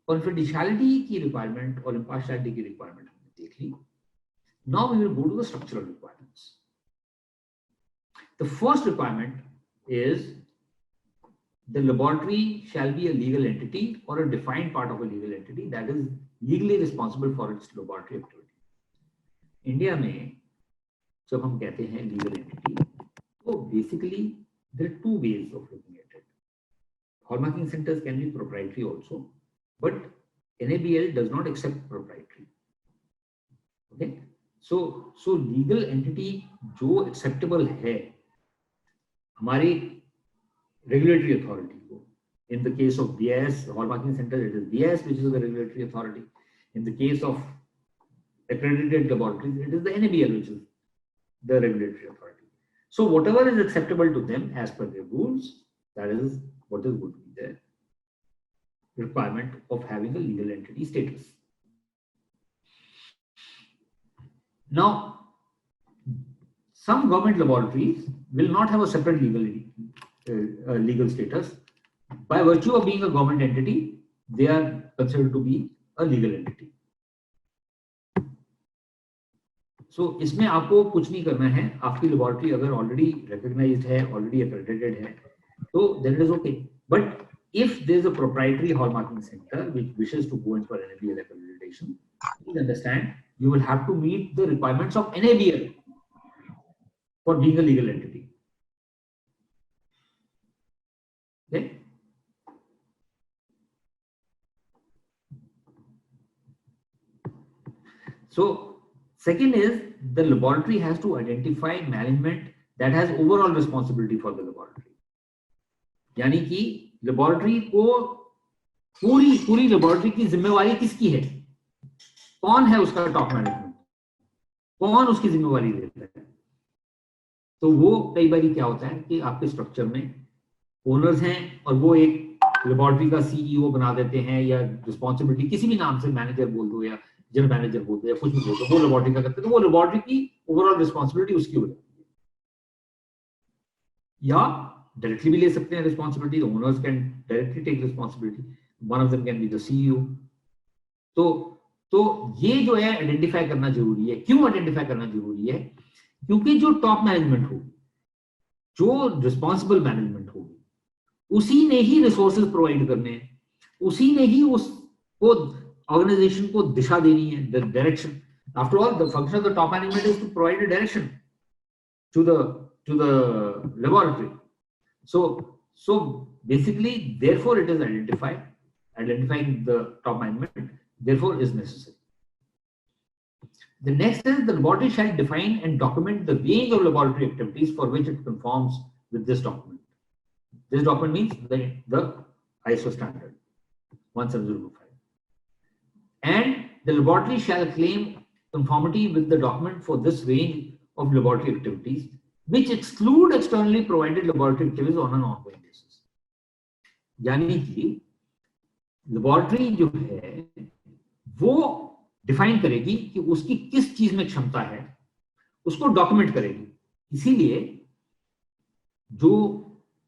confidentiality की requirement और impartiality की requirement हमने देख ली. Now we will go to the structural requirements. The first requirement is the laboratory shall be a legal entity or a defined part of a legal entity that is legally responsible for its laboratory activity. India में जब हम कहते हैं legal entity, तो basically there are two ways of looking at it. Hallmarking centers can be proprietary also, but NABL does not accept proprietary. Okay, so legal entity जो acceptable है हमारी regulatory authority को. In the case of BIS, Hallmarking Center, it is BIS which is the regulatory authority. In the case of accredited laboratories, it is the NABL which is the regulatory authority. So whatever is acceptable to them as per their rules, that is what is going to be the requirement of having a legal entity status. Now, some government laboratories will not have a separate legal status. By virtue of being a government entity, they are considered to be a legal entity. So इसमें आपको कुछ नहीं करना है. आपकी laboratory अगर already recognized है, already accredited है, तो then it is okay. But if there is a proprietary hallmarking center which wishes to go in for NABL accreditation, please understand you will have to meet the requirements of NABL for being a legal entity. Okay. So second is the laboratory has to identify management that has overall responsibility for the laboratory. यानी कि laboratory को पूरी laboratory की जिम्मेवारी किसकी है, कौन है उसका टॉप मैनेजमेंट, कौन उसकी जिम्मेवारी लेता है. तो वो कई बार क्या होता है कि आपके स्ट्रक्चर में ओनर्स हैं और वो एक लेबोरेटरी का सीईओ बना देते हैं या रिस्पॉन्सिबिलिटी किसी भी नाम से मैनेजर बोल दो या जनरल मैनेजर बोल दो या कुछ भी बोल दो, वो लेबोरेटरी का करते हैं, तो वो लेबोरेटरी की ओवरऑल रिस्पॉन्सिबिलिटी उसकी हो जाती है. या डायरेक्टली भी ले सकते हैं responsibility, owners can directly take responsibility, one of them can be the CEO. तो ये जो है आइडेंटिफाई करना जरूरी है. क्यों आइडेंटिफाई करना जरूरी है? क्योंकि जो टॉप मैनेजमेंट होगी, जो रिस्पॉन्सिबल मैनेजमेंट होगी, उसी ने ही रिसोर्सेज प्रोवाइड करने हैं, उसी ने ही उसको ऑर्गेनाइजेशन को दिशा देनी है, the direction. After all the function of the top management is to provide a direction to the laboratory. So basically, therefore it is identifying the top management therefore is necessary. The next is the laboratory shall define and document the range of laboratory activities for which it conforms with this document. This document means the ISO standard 17025. And the laboratory shall claim conformity with the document for this range of laboratory activities which exclude externally provided laboratory activities on an ongoing basis. यानी कि laboratory जो है वो define करेगी कि उसकी किस चीज में क्षमता है, उसको डॉक्यूमेंट करेगी. इसीलिए जो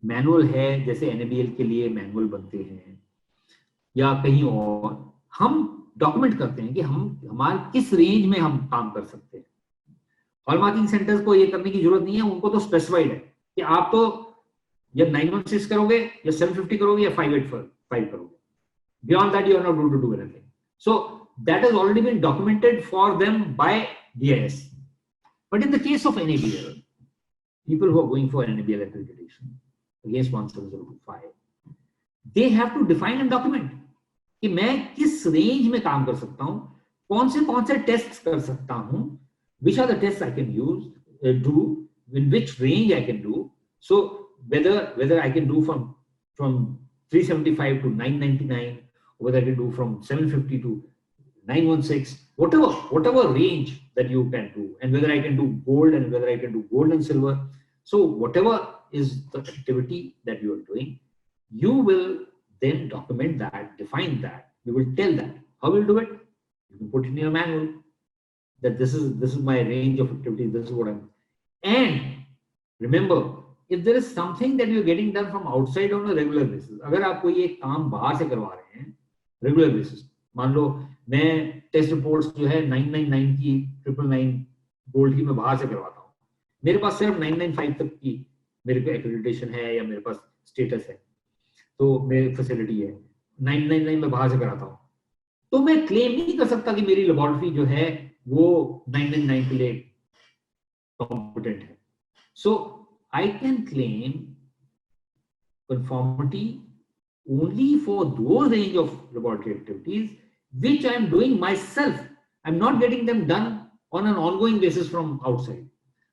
मैनुअल है, जैसे NABL के लिए मैनुअल बनते हैं या कहीं और, हम डॉक्यूमेंट करते हैं कि हमारे किस रेंज में हम काम कर सकते हैं. हॉलमार्किंग सेंटर्स को ये करने की जरूरत नहीं है, उनको तो स्पेसिफाइड है कि आप तो या 916 करोगे या 750 करोगे या 585 करोगे. Beyond that you are not going to do anything. So that has already been documented for them by BIS. But in the case of NABL, people who are going for NABL accreditation against 17025, they have to define and document कि मैं किस range में काम कर सकता हूं, कौन से टेस्ट कर सकता हूं, which are the tests I can use, do, in which range I can do. So whether I can do from 375 to 999, whether I can do from 750 to 916, whatever range that you can do, and whether I can do gold and whether I can do gold and silver. So whatever is the activity that you are doing, you will then document that, define that. You will tell that. How will you do it? You can put it in your manual that this is my range of activity. This is what I'm. And remember, if there is something that you're getting done from outside on a regular basis, अगर आप कोई एक काम बाहर से करवा रहे हैं regular basis, मान लो मैं टेस्ट रिपोर्ट्स जो है 999 की 999 गोल्ड की मैं बाहर से करवाता हूँ, मेरे पास सिर्फ 995 तक की मेरे को एक्रेडिटेशन है या मेरे पास स्टेटस है, तो मेरी फैसिलिटी है, 999 में बाहर से कराता हूँ, तो मैं क्लेम नहीं कर सकता कि मेरी लेबोरेटरी जो है वो 999 के लिए कॉम्पिटेंट है. सो I can claim conformity only for those range of laboratory activities which I am doing myself. I am not getting them done on an ongoing basis from outside.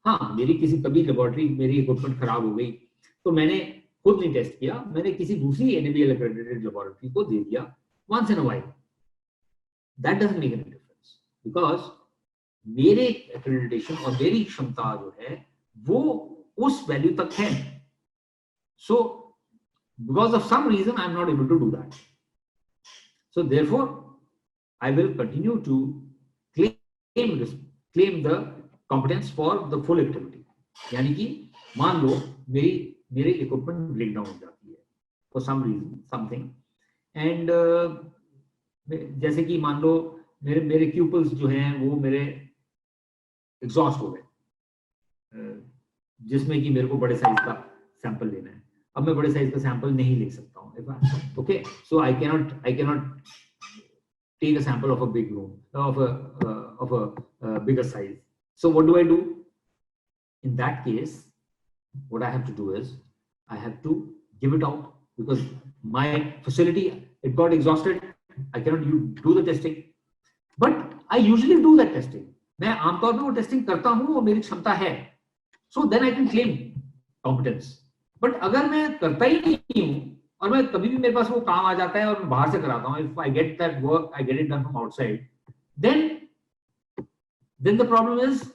हाँ, मेरी किसी कभी लेबोरेटरी मेरी इक्विपमेंट खराब हो गई तो मैंने खुद नहीं टेस्ट किया, मैंने किसी दूसरी NABL accredited लेबोरेटरी को दे दिया once in a while. That doesn't make any difference because मेरे accreditation और मेरी क्षमता जो है वो उस वैल्यू तक है. So because of some reason I am not able to do that. So therefore I will continue to claim the competence for the full activity. यानी कि मान लो मेरी इक्विपमेंट ब्रेक डाउन हो जाती है for some reason something and जैसे कि मान लो मेरे क्यूपल्स जो हैं वो मेरे एग्जॉस्ट हो गए जिसमें कि मेरे को बड़े साइज का सैंपल लेना है. अब मैं बड़े साइज का सैंपल नहीं ले सकता हूँ. Okay, so I cannot take a sample of a big room of a bigger size. So what do I do? In that case, what I have to do is I have to give it out because my facility, it got exhausted. I cannot do the testing. But I usually do that testing. मैं आमतौर पे वो testing करता हूँ और मेरी क्षमता है. So then I can claim competence. But अगर मैं करता ही नहीं हूँ और मैं कभी भी मेरे पास वो काम आ जाता है और मैं बाहर से कराता हूँ, if I get that work, I get it done from outside, then the problem is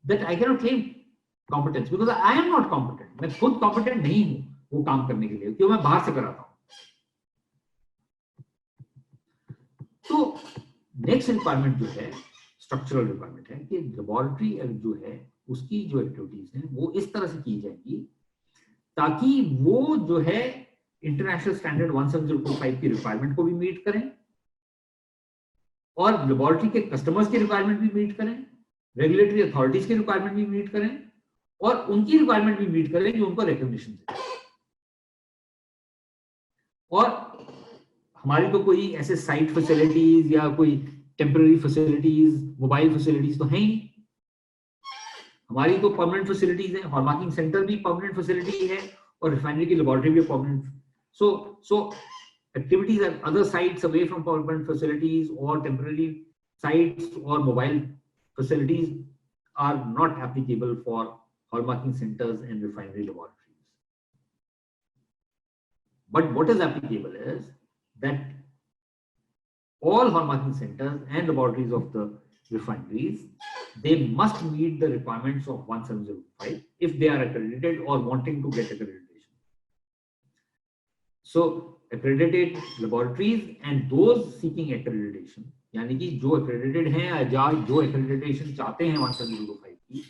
that I cannot claim competence because I am not competent. मैं खुद competent नहीं हूँ वो काम करने के लिए क्योंकि मैं बाहर से कराता हूँ. तो नेक्स्ट रिक्वायरमेंट जो है स्ट्रक्चरल रिक्वायरमेंट है कि लेबोरेटरी जो है उसकी जो एक्टिविटीज हैं वो इस तरह से की जाएंगी ताकि वो जो है इंटरनेशनल स्टैंडर्ड 17025 की रिक्वायरमेंट को भी मीट करें और लेबोरेटरी के कस्टमर्स की रिक्वायरमेंट भी मीट करें, रेगुलेटरी अथॉरिटीज की रिक्वायरमेंट भी मीट करें और उनकी रिक्वायरमेंट भी मीट करें जो उनको रिकॉग्निशन दे. और हमारी तो कोई ऐसे साइट फैसिलिटीज या कोई टेम्पररी फैसिलिटीज, मोबाइल फैसिलिटीज तो है ही. हमारी तो परमानेंट फैसिलिटीज है. हॉलमार्किंग सेंटर भी परमानेंट फैसिलिटी है और रिफाइनरी की लेबोरेटरी भी permanent. So activities at other sites away from permanent facilities or temporary sites or mobile facilities are not applicable for hallmarking centers and refinery laboratories. But what is applicable is that all hallmarking centers and laboratories of the refineries, they must meet the requirements of 1705 if they are accredited or wanting to get accreditation. So accredited laboratories and those seeking accreditation, यानी कि जो accredited हैं या जो accreditation चाहते हैं 1705 की,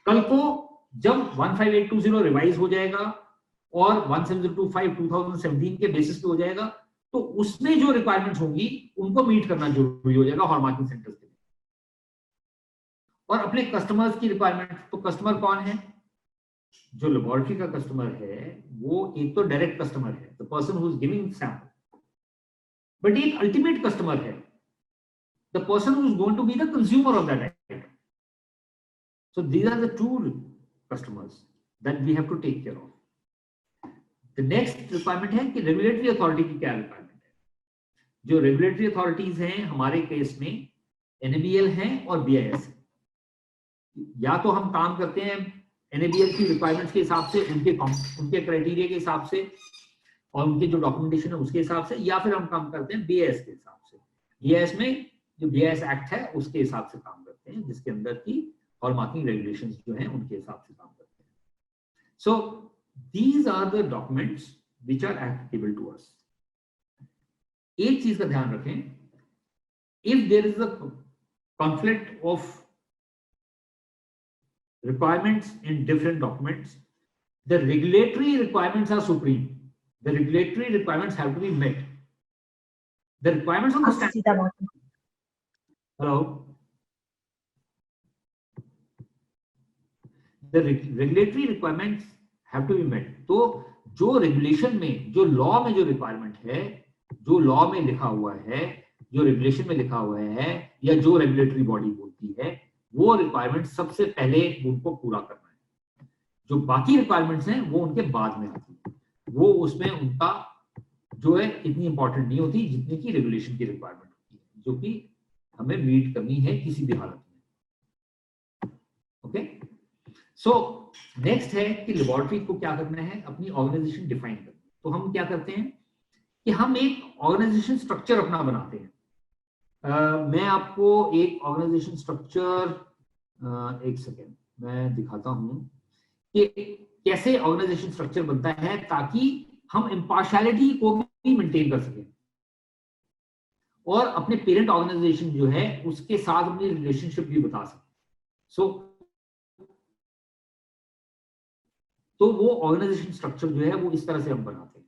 कल को जब 15820 रिवाइज हो जाएगा और 1725 2017 के बेसिस पे हो जाएगा तो उसमें जो रिक्वायरमेंट्स होंगी उनको मीट करना जरूरी हो जाएगा हॉलमार्किंग सेंटर्स के लिए. और अपने कस्टमर्स की रिक्वायरमेंट, तो कस्टमर कौन है? जो लेबोरेटरी का कस्टमर है वो एक तो डायरेक्ट कस्टमर है, the person who is giving sample, but एक अल्टीमेट कस्टमर है, the person who is going to be the consumer of that item. So these are the two customers that we have to take care of. The next requirement है कि regulatory authority की क्या requirement है. जो regulatory authorities हैं हमारे case में NABL है और BIS है. या तो हम काम करते हैं NABL की रिक्वायरमेंट्स के हिसाब से, उनके क्राइटेरिया के हिसाब से और उनके जो डॉक्यूमेंटेशन है उसके हिसाब से, या फिर हम काम करते हैं BIS के हिसाब से। BIS में जो BIS एक्ट है उसके हिसाब से काम करते हैं, जिसके अंदर की हॉलमार्किंग रेगुलेशंस जो हैं उनके हिसाब से काम करते हैं। So these are the documents which are applicable to us. एक चीज का ध्यान रखें, if there is a conflict of requirements in different documents, the regulatory requirements are supreme. The regulatory requirements have to be met. The requirements of the standard. Hello. The regulatory requirements have to be met. तो जो regulation में, जो law में जो requirement है, जो law में लिखा हुआ है, जो रेगुलेशन में लिखा हुआ है, या जो रेगुलेटरी बॉडी बोलती है, वो रिक्वायरमेंट सबसे पहले उनको पूरा करना है। जो बाकी रिक्वायरमेंट्स हैं वो उनके बाद में आती है, वो उसमें उनका जो है इतनी इंपॉर्टेंट नहीं होती जितनी की रेगुलेशन की रिक्वायरमेंट होती है, जो कि हमें मीट करनी है किसी भी हालत में। ओके, सो नेक्स्ट है कि लेबोरेटरी को क्या करना है, अपनी ऑर्गेनाइजेशन डिफाइन करना। तो हम क्या करते हैं कि हम एक ऑर्गेनाइजेशन स्ट्रक्चर अपना बनाते हैं। मैं आपको एक ऑर्गेनाइजेशन स्ट्रक्चर, एक सेकेंड मैं दिखाता हूं कि कैसे ऑर्गेनाइजेशन स्ट्रक्चर बनता है, ताकि हम इम्पार्शियलिटी को भी मेंटेन कर सकें और अपने पेरेंट ऑर्गेनाइजेशन जो है उसके साथ अपनी रिलेशनशिप भी बता सकें। तो वो ऑर्गेनाइजेशन स्ट्रक्चर जो है वो इस तरह से हम बनाते हैं।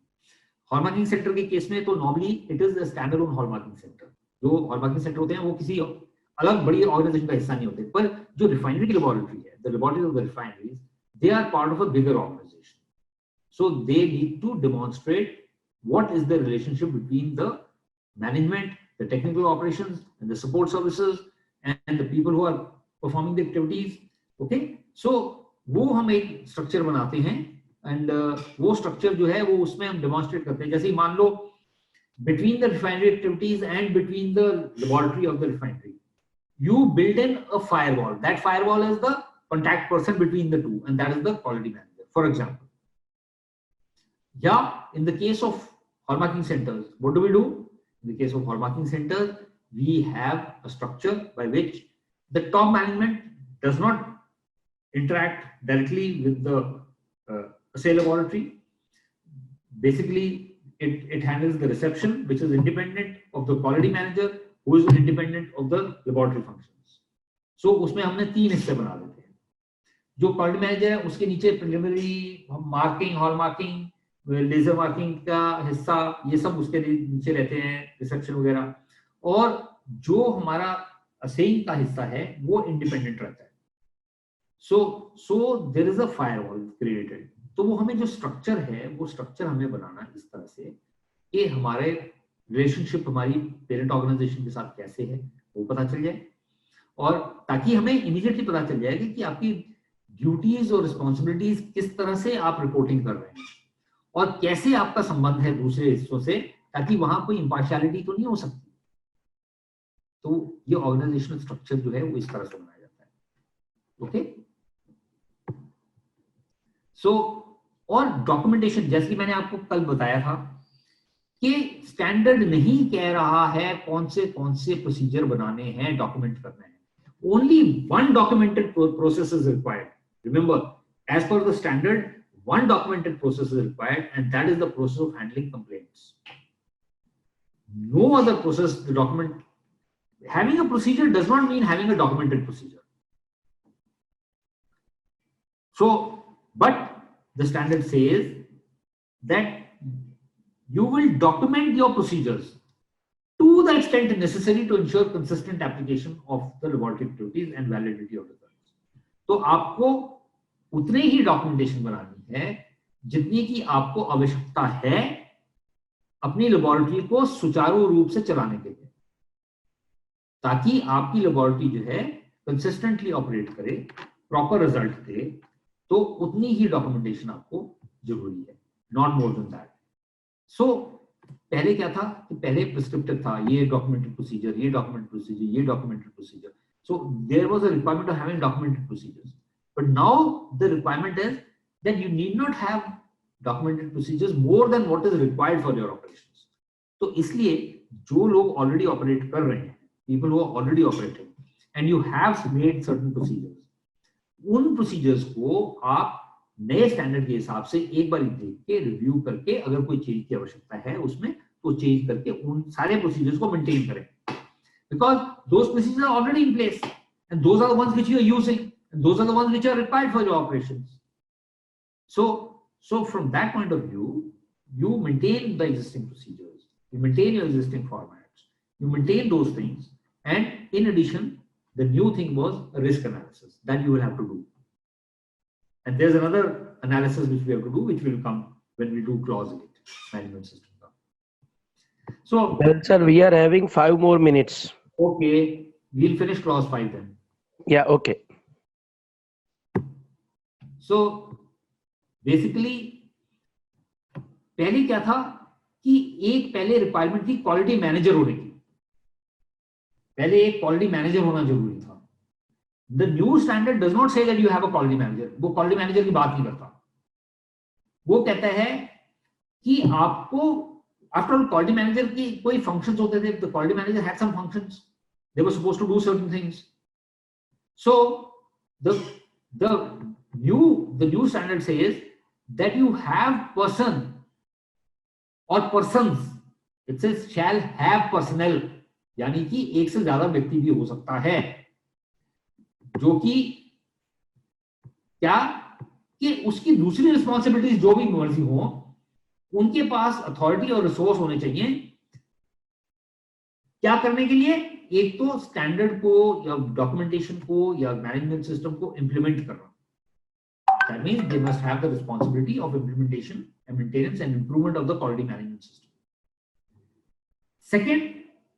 हॉलमार्किंग सेंटर के केस में तो normally it is a standard on hallmarking centre. जो हॉलमार्किंग सेंटर होते हैं वो किसी अलग बड़ी ऑर्गेनाइजेशन का हिस्सा नहीं होते, पर जो रिफाइनरी की लेबोरेटरी है, the laboratory of the refineries, they are part of a bigger organization. So they need to demonstrate what is the relationship between the management, the technical operations, and the support services, and the people who are performing the activities. Okay, so वो हम एक structure बनाते हैं, and वो structure जो है वो उसमें हम डेमोन्स्ट्रेट करते हैं। जैसे मान लो between the refinery activities and between the laboratory of the refinery, you build in a firewall. That firewall is the contact person between the two, and that is the quality manager, for example. Yeah, in the case of hallmarking centers, what do? In the case of hallmarking centers, we have a structure by which the top management does not interact directly with the assay laboratory. Basically, it handles the reception, which is independent of the quality manager, who is independent of the laboratory functions. So उसमें हमने 3 हिस्से बना देते हैं। जो quality manager है उसके नीचे preliminary marking, hall marking, laser marking का हिस्सा, ये सब उसके नीचे रहते हैं, रिसेप्शन वगैरह। और जो हमारा असेइंग का हिस्सा है वो इंडिपेंडेंट रहता है। So there is a firewall created. तो वो हमें जो स्ट्रक्चर है वो स्ट्रक्चर हमें बनाना इस तरह से कि हमारे रिलेशनशिप हमारी पेरेंट ऑर्गेनाइजेशन के साथ कैसे है वो पता चल जाए, और ताकि हमें इमीडिएटली पता चल जाएगा कि आपकी ड्यूटीज और रिस्पॉन्सिबिलिटीज किस तरह से आप रिपोर्टिंग कर रहे हैं और कैसे आपका संबंध है दूसरे हिस्सों से, ताकि वहां कोई इंपार्शियलिटी तो नहीं हो सकती। तो ये ऑर्गेनाइजेशनल स्ट्रक्चर जो है वो इस तरह से बनाया जाता है। ओके, सो और डॉक्यूमेंटेशन, जैसे कि मैंने आपको कल बताया था कि स्टैंडर्ड नहीं कह रहा है कौन से प्रोसीजर बनाने हैं, डॉक्यूमेंट करना है। Only one documented process is required. Remember, as per the standard, one documented process is required, and that is the process of handling complaints. No other process, the document, having a procedure does not mean having a documented procedure. So, but the standard says that you will document your procedures to the extent necessary to ensure consistent application of the laboratory activities and validity of results. तो आपको उतने ही documentation बनानी है जितनी की आपको आवश्यकता है अपनी लेबोरेटरी को सुचारू रूप से चलाने के लिए, ताकि आपकी लेबोरेटरी जो है कंसिस्टेंटली ऑपरेट करे, प्रॉपर रिजल्ट दे। तो उतनी ही डॉक्यूमेंटेशन आपको जरूरी है, नॉट मोर देन दैट। सो पहले क्या था कि पहले प्रिस्क्रिप्टिव था, ये डॉक्यूमेंटेड प्रोसीजर, ये डॉक्यूमेंटेड प्रोसीजर, ये documented procedure. So there was a requirement of having documented procedures. But now the requirement is that you need not have documented procedures more than what is required for your operations. तो इसलिए जो लोग already operate कर रहे हैं, people who are already operating, and you have made certain procedures, उन procedures को आप नए स्टैंडर्ड के हिसाब से एक बार देख के रिव्यू करके अगर कोई चेंज की आवश्यकता है उसमें तो चेंज करके उन सारे प्रोसीजर्स को मेंटेन करें, because those procedures are already in place and those are the ones which you are using and those are the ones which are required for your operations. So from that point of view, you maintain the existing procedures, you maintain your existing formats, you maintain those things, and in addition the new thing was a risk analysis that you will have to do. And there's another analysis which we have to do, which will come when we do clause 8 management system. So, Well, sir, we are having 5 more minutes. okay, we'll finish clause 5 then. Yeah, okay. So, basically, पहले क्या था कि एक पहले requirement थी quality manager होने की, पहले एक क्वालिटी मैनेजर होना जरूरी था. The new standard does not say that you have a quality manager. वो quality manager की बात नहीं करता. वो कहता है कि आपको after all quality manager की कोई functions होते थे. The quality manager had some functions. They were supposed to do certain things. So the new standard says that you have person or persons. It says shall have personnel. यानी कि एक से ज्यादा व्यक्ति भी हो सकता है जो कि क्या कि उसकी दूसरी रिस्पॉन्सिबिलिटीज जो भी मर्जी हो, उनके पास अथॉरिटी और रिसोर्स होने चाहिए क्या करने के लिए, एक तो स्टैंडर्ड को या डॉक्यूमेंटेशन को या मैनेजमेंट सिस्टम को इंप्लीमेंट करना. That means they must have the responsibility of implementation and maintenance and improvement of the quality management system. Second,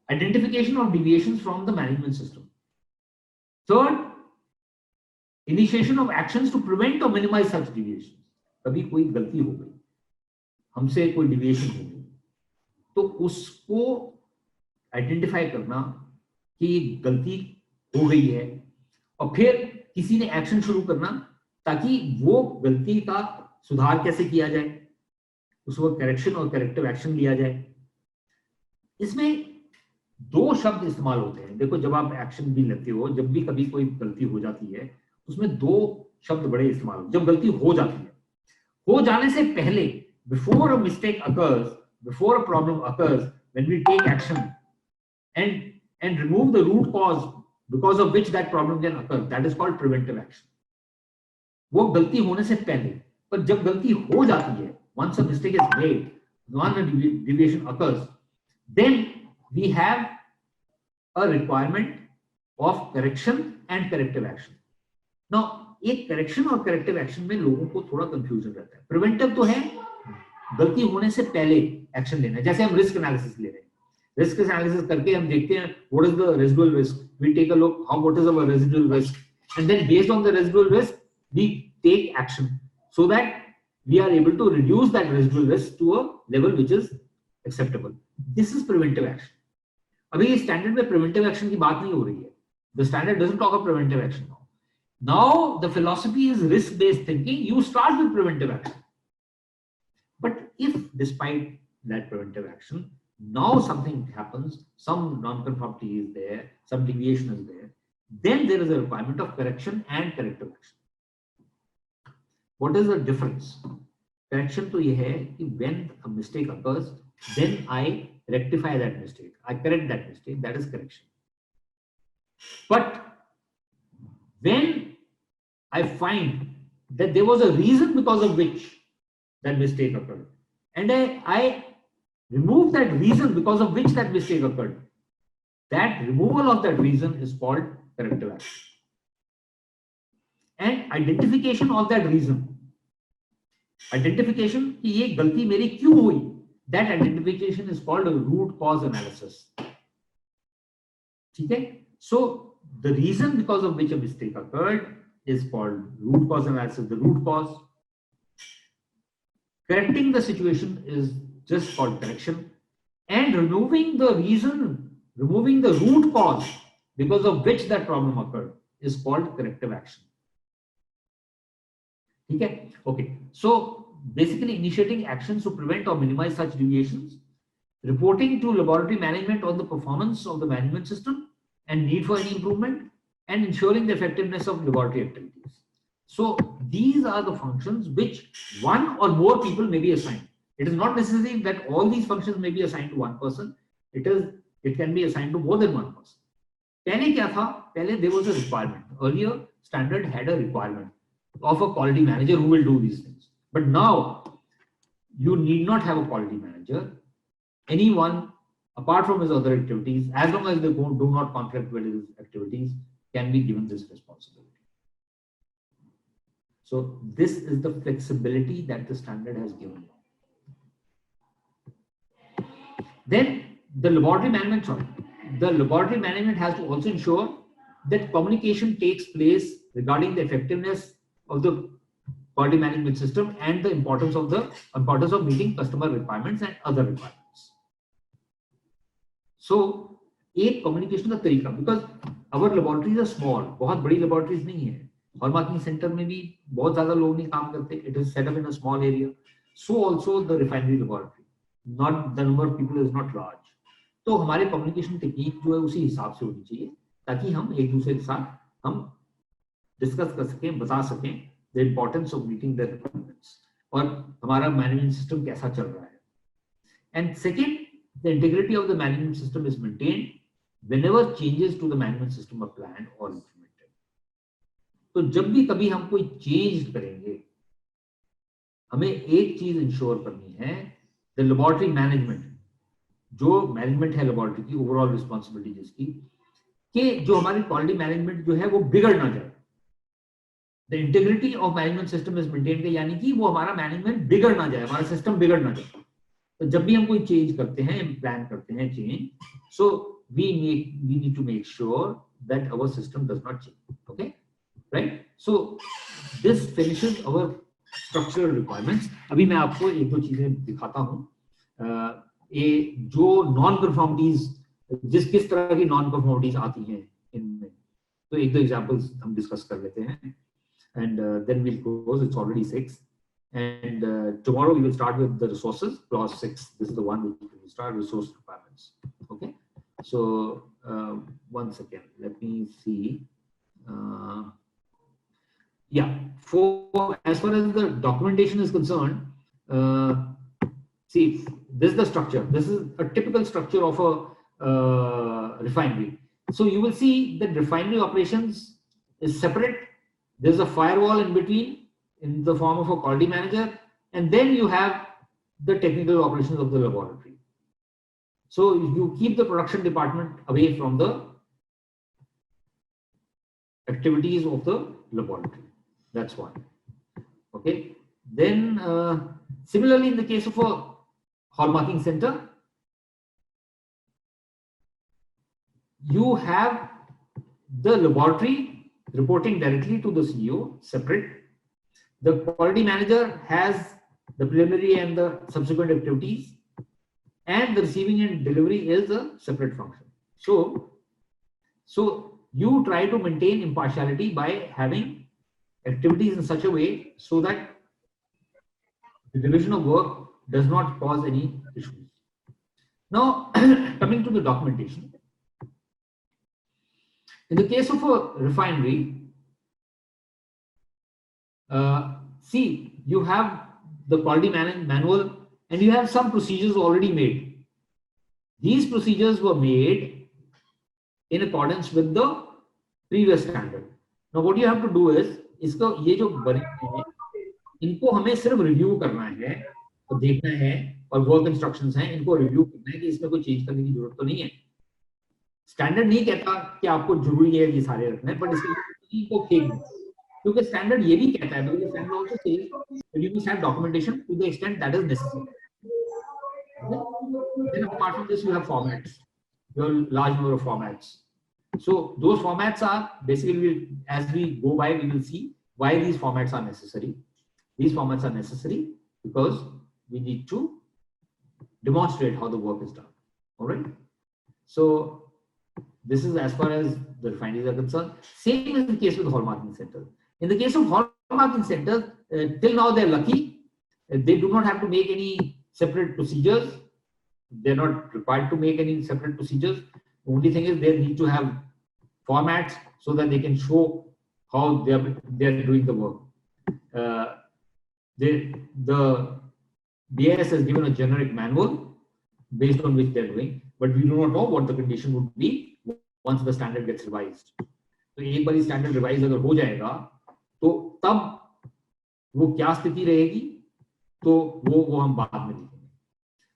identification of deviations from the management system. Third, initiation of actions to prevent or minimize such deviations. कभी कोई गलती हो गई, हमसे कोई deviation हो गई, तो उसको आइडेंटिफाई करना कि गलती हो गई है और फिर किसी ने एक्शन शुरू करना ताकि वो गलती का सुधार कैसे किया जाए, उसको करेक्शन और करेक्टिव एक्शन लिया जाए. इसमें दो शब्द इस्तेमाल होते हैं. देखो, जब आप एक्शन भी लेते हो, जब भी कभी कोई गलती हो जाती है, उसमें दो शब्द बड़े इस्तेमाल होते हैं. जब गलती हो जाती है, हो जाने से पहले, before a mistake occurs, before a problem occurs, when we take action and remove the root cause because of which that problem can occur, that is called preventive action. वो गलती होने से पहले. पर जब गलती हो जाती है, once a mistake is made, once a deviation occurs, then we have a requirement of correction and corrective action. Now, एक correction और corrective action में लोगों को थोड़ा confusion रहता है. Preventive तो है गलती होने से पहले एक्शन लेना, जैसे हम रिस्क एनालिसिस ले रहे हैं. रिस्क एनालिसिस करके हम देखते हैं what is the residual risk, we take a look how what is our residual risk, and then based on the residual risk we take action so that we are able to reduce that residual risk to a level which is acceptable. This is preventive action. अभी इस standard में preventive action की बात नहीं हो रही है. The standard doesn't talk of preventive action. Now the philosophy is risk based thinking. You start with preventive action, but if despite that preventive action now something happens, some non-conformity is there, some deviation is there, then there is a requirement of correction and corrective action. What is the difference? Correction to ये है कि when a mistake occurs, then I rectify that mistake, I correct that mistake, that is correction. But when I find that there was a reason because of which that mistake occurred, and I remove that reason because of which that mistake occurred, that removal of that reason is called corrective action. And identification of that reason, identification कि ये गलती मेरी क्यों हुई, that identification is called a root cause analysis. ठीक है? So the reason because of which a mistake occurred is called root cause analysis, the root cause. Correcting the situation is just called correction, and removing the reason, removing the root cause because of which that problem occurred is called corrective action. Okay. Okay. So basically initiating actions to prevent or minimize such deviations, reporting to laboratory management on the performance of the management system and need for any improvement, and ensuring the effectiveness of laboratory activities. So these are the functions which one or more people may be assigned. It is not necessary that all these functions may be assigned to one person. It can be assigned to more than one person. पहले क्या था? पहले there was a requirement. Earlier, standard had a requirement of a quality manager who will do these things. But now, you need not have a quality manager. Anyone, apart from his other activities, as long as they do not conflict with his activities, can be given this responsibility. So this is the flexibility that the standard has given. Then the laboratory management has to also ensure that communication takes place regarding the effectiveness of the quality management system and the importance of meeting customer requirements and other requirements. So, एक communication का तरीका, because our laboratories are small, बहुत बड़ी laboratories नहीं है. Hallmarking center में भी बहुत ज़्यादा लोग नहीं काम करते. It is set up in a small area. So also the refinery laboratory, not the number of people is not large. तो हमारे communication technique जो है उसी हिसाब से होनी चाहिए, ताकि हम एक दूसरे के साथ हम डिस्कस कर सकें, बता सकें the importance of meeting the requirements और हमारा management system कैसा चल रहा है. And second, the integrity of the management system is maintained whenever changes to the management system are planned or implemented. तो जब भी कभी हम कोई चेंज करेंगे, हमें एक चीज इंश्योर करनी है, the laboratory management, जो मैनेजमेंट है लेबोरेटरी की, ओवरऑल रिस्पॉन्सिबिलिटी जिसकी, कि जो हमारी क्वालिटी मैनेजमेंट जो है वो बिगड़ ना जाए. The integrity of management system is maintained, यानी कि वो हमारा मैनेजमेंट बिगड़ ना जाए, हमारा सिस्टम बिगड़ ना जाए. तो जब भी हम कोई चेंज करते हैं, प्लान करते हैं change, so we need to make sure that our system does not change. Okay, right? So this finishes our structural requirements. अभी मैं आपको एक दो चीजें दिखाता हूँ. ये जो नॉन कंफर्मिटीज, किस तरह की नॉन कंफर्मिटीज आती हैं इनमें, तो एक दो एग्जांपल्स हम डिस्कस कर लेते हैं, and then we'll close. It's already 6, and tomorrow we will start with the resources, clause 6. This is the one which we will start, resource requirements. Okay, so one second, let me see. Yeah, for as far as the documentation is concerned, see, this is the structure. This is a typical structure of a refinery. So you will see that refinery operations is separate. There's a firewall in between in the form of a quality manager, and then you have the technical operations of the laboratory. So you keep the production department away from the activities of the laboratory. That's one. Okay. Then similarly, in the case of a hallmarking center, you have the laboratory reporting directly to the CEO, separate. The quality manager has the preliminary and the subsequent activities, and the receiving and delivery is a separate function. So you try to maintain impartiality by having activities in such a way so that the division of work does not cause any issues. Now, coming to the documentation. In the case of a refinery, see, you have the quality manual and you have some procedures already made. These procedures were made in accordance with the previous standard. Now what you have to do is, इसको ये जो बने हैं, इनको हमें सिर्फ review करना है और देखना है, और वर्क इंस्ट्रक्शंस हैं, इनको रिव्यू करना है कि इसमें कोई चेंज करने की जरूरत तो नहीं है. स्टैंडर्ड नहीं कहता कि आपको जरूरी है ये सारे रखने, बट इसको फेक दो, क्योंकि स्टैंडर्ड ये भी कहता है, because standard also says that you must have documentation to the extent that is necessary. Then apart from this, you have formats, your large number of formats. So those formats are basically, as we go by, we will see why these formats are necessary. These formats are necessary because we need to demonstrate how the work is done. All right. So This is as far as the refineries are concerned. Same is the case with hallmarking centers. In the case of hallmarking centers, till now they're lucky. They do not have to make any separate procedures. They're not required to make any separate procedures. The only thing is they need to have formats so that they can show how they're doing the work. The BIS has given a generic manual based on which they're doing, but we do not know what the condition would be once the standard gets revised. तो एक बार standard revised अगर हो जाएगा तो तब वो क्या स्थिति रहेगी तो वो हम बाद में देखेंगे.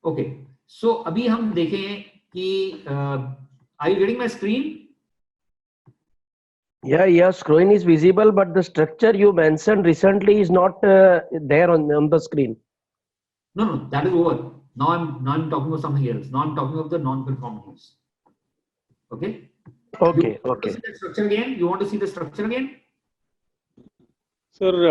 Okay, so अभी हम देखें कि are you getting my screen? Yeah, your screen is visible, but the structure you mentioned recently is not there on the screen. No, that is over. Now I'm talking about something else. Now I'm talking of the non-conformities. Okay. Okay. You want to see the structure again? You want to see the structure again? Sir,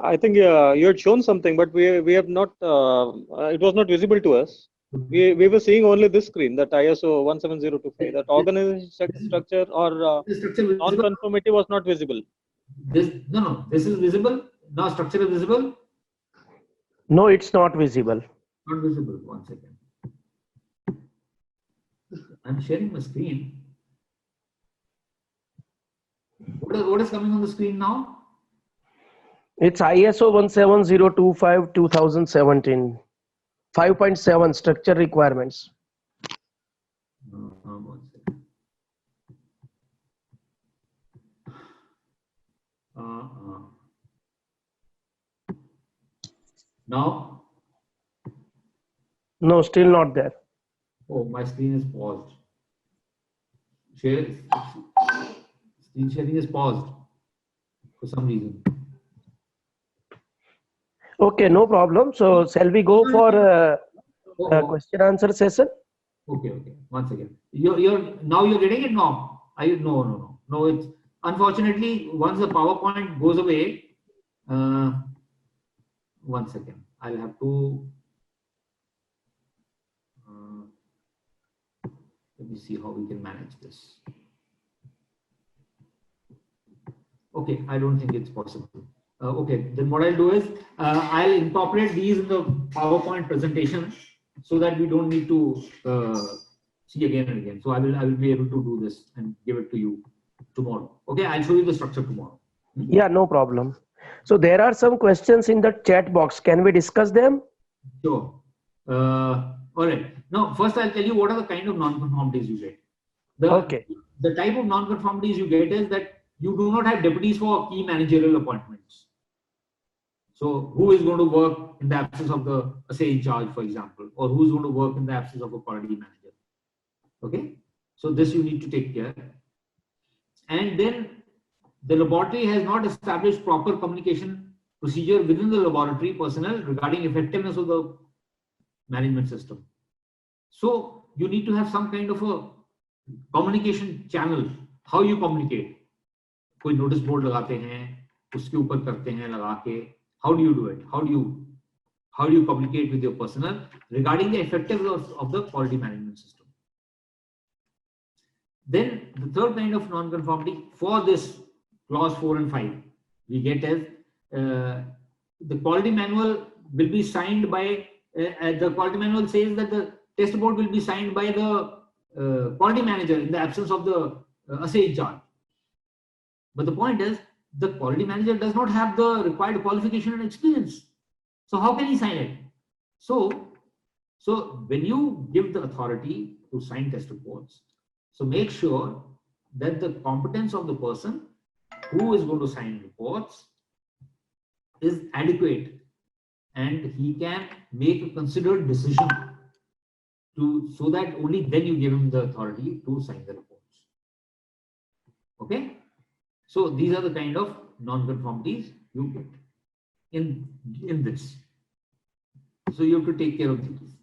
I think you had shown something, but we have not. It was not visible to us. We were seeing only this screen, that ISO 17025. That organization structure or non-conformity was not visible. This is visible. Now structure is visible. No, it's not visible. Not visible. One second. I'm sharing my screen. What is coming on the screen now? It's ISO 17025 2017 5.7 structure requirements. One second. Now? No, still not there. Oh, my screen is paused. Screen sharing is paused for some reason. Okay, no problem. So shall we go for a question answer session? Okay. One second. Now you're getting it now. No. It's unfortunately once the PowerPoint goes away. One second. I'll have to. Let me see how we can manage this. Okay, I don't think it's possible. Okay, then what I'll do is I'll incorporate these in the PowerPoint presentation so that we don't need to see again and again. So I will be able to do this and give it to you tomorrow. Okay, I'll show you the structure tomorrow. Yeah, no problem. So there are some questions in the chat box. Can we discuss them? Sure. All right. Now, first I'll tell you what are the kind of non-conformities you get. The type of non-conformities you get is that you do not have deputies for key managerial appointments. So who is going to work in the absence of the assay in charge, for example, or who's going to work in the absence of a quality manager? Okay. So this you need to take care. And then the laboratory has not established proper communication procedure within the laboratory personnel regarding effectiveness of the management system. So you need to have some kind of a communication channel. How you communicate? कोई notice board लगाते हैं, उसके ऊपर करते हैं लगा के. How do you do it? How do you communicate with your personnel regarding the effectiveness of the quality management system? Then the third kind of non-conformity for this clause 4 and 5 we get as the quality manual will be signed by the quality manual says that the test board will be signed by the quality manager in the absence of the assay in charge. But the point is the quality manager does not have the required qualification and experience. So how can he sign it? So when you give the authority to sign test reports, so make sure that the competence of the person who is going to sign reports is adequate and he can make a considered decision so that only then you give him the authority to sign the reports. Okay? So these are the kind of non-conformities you get in this. So you have to take care of these.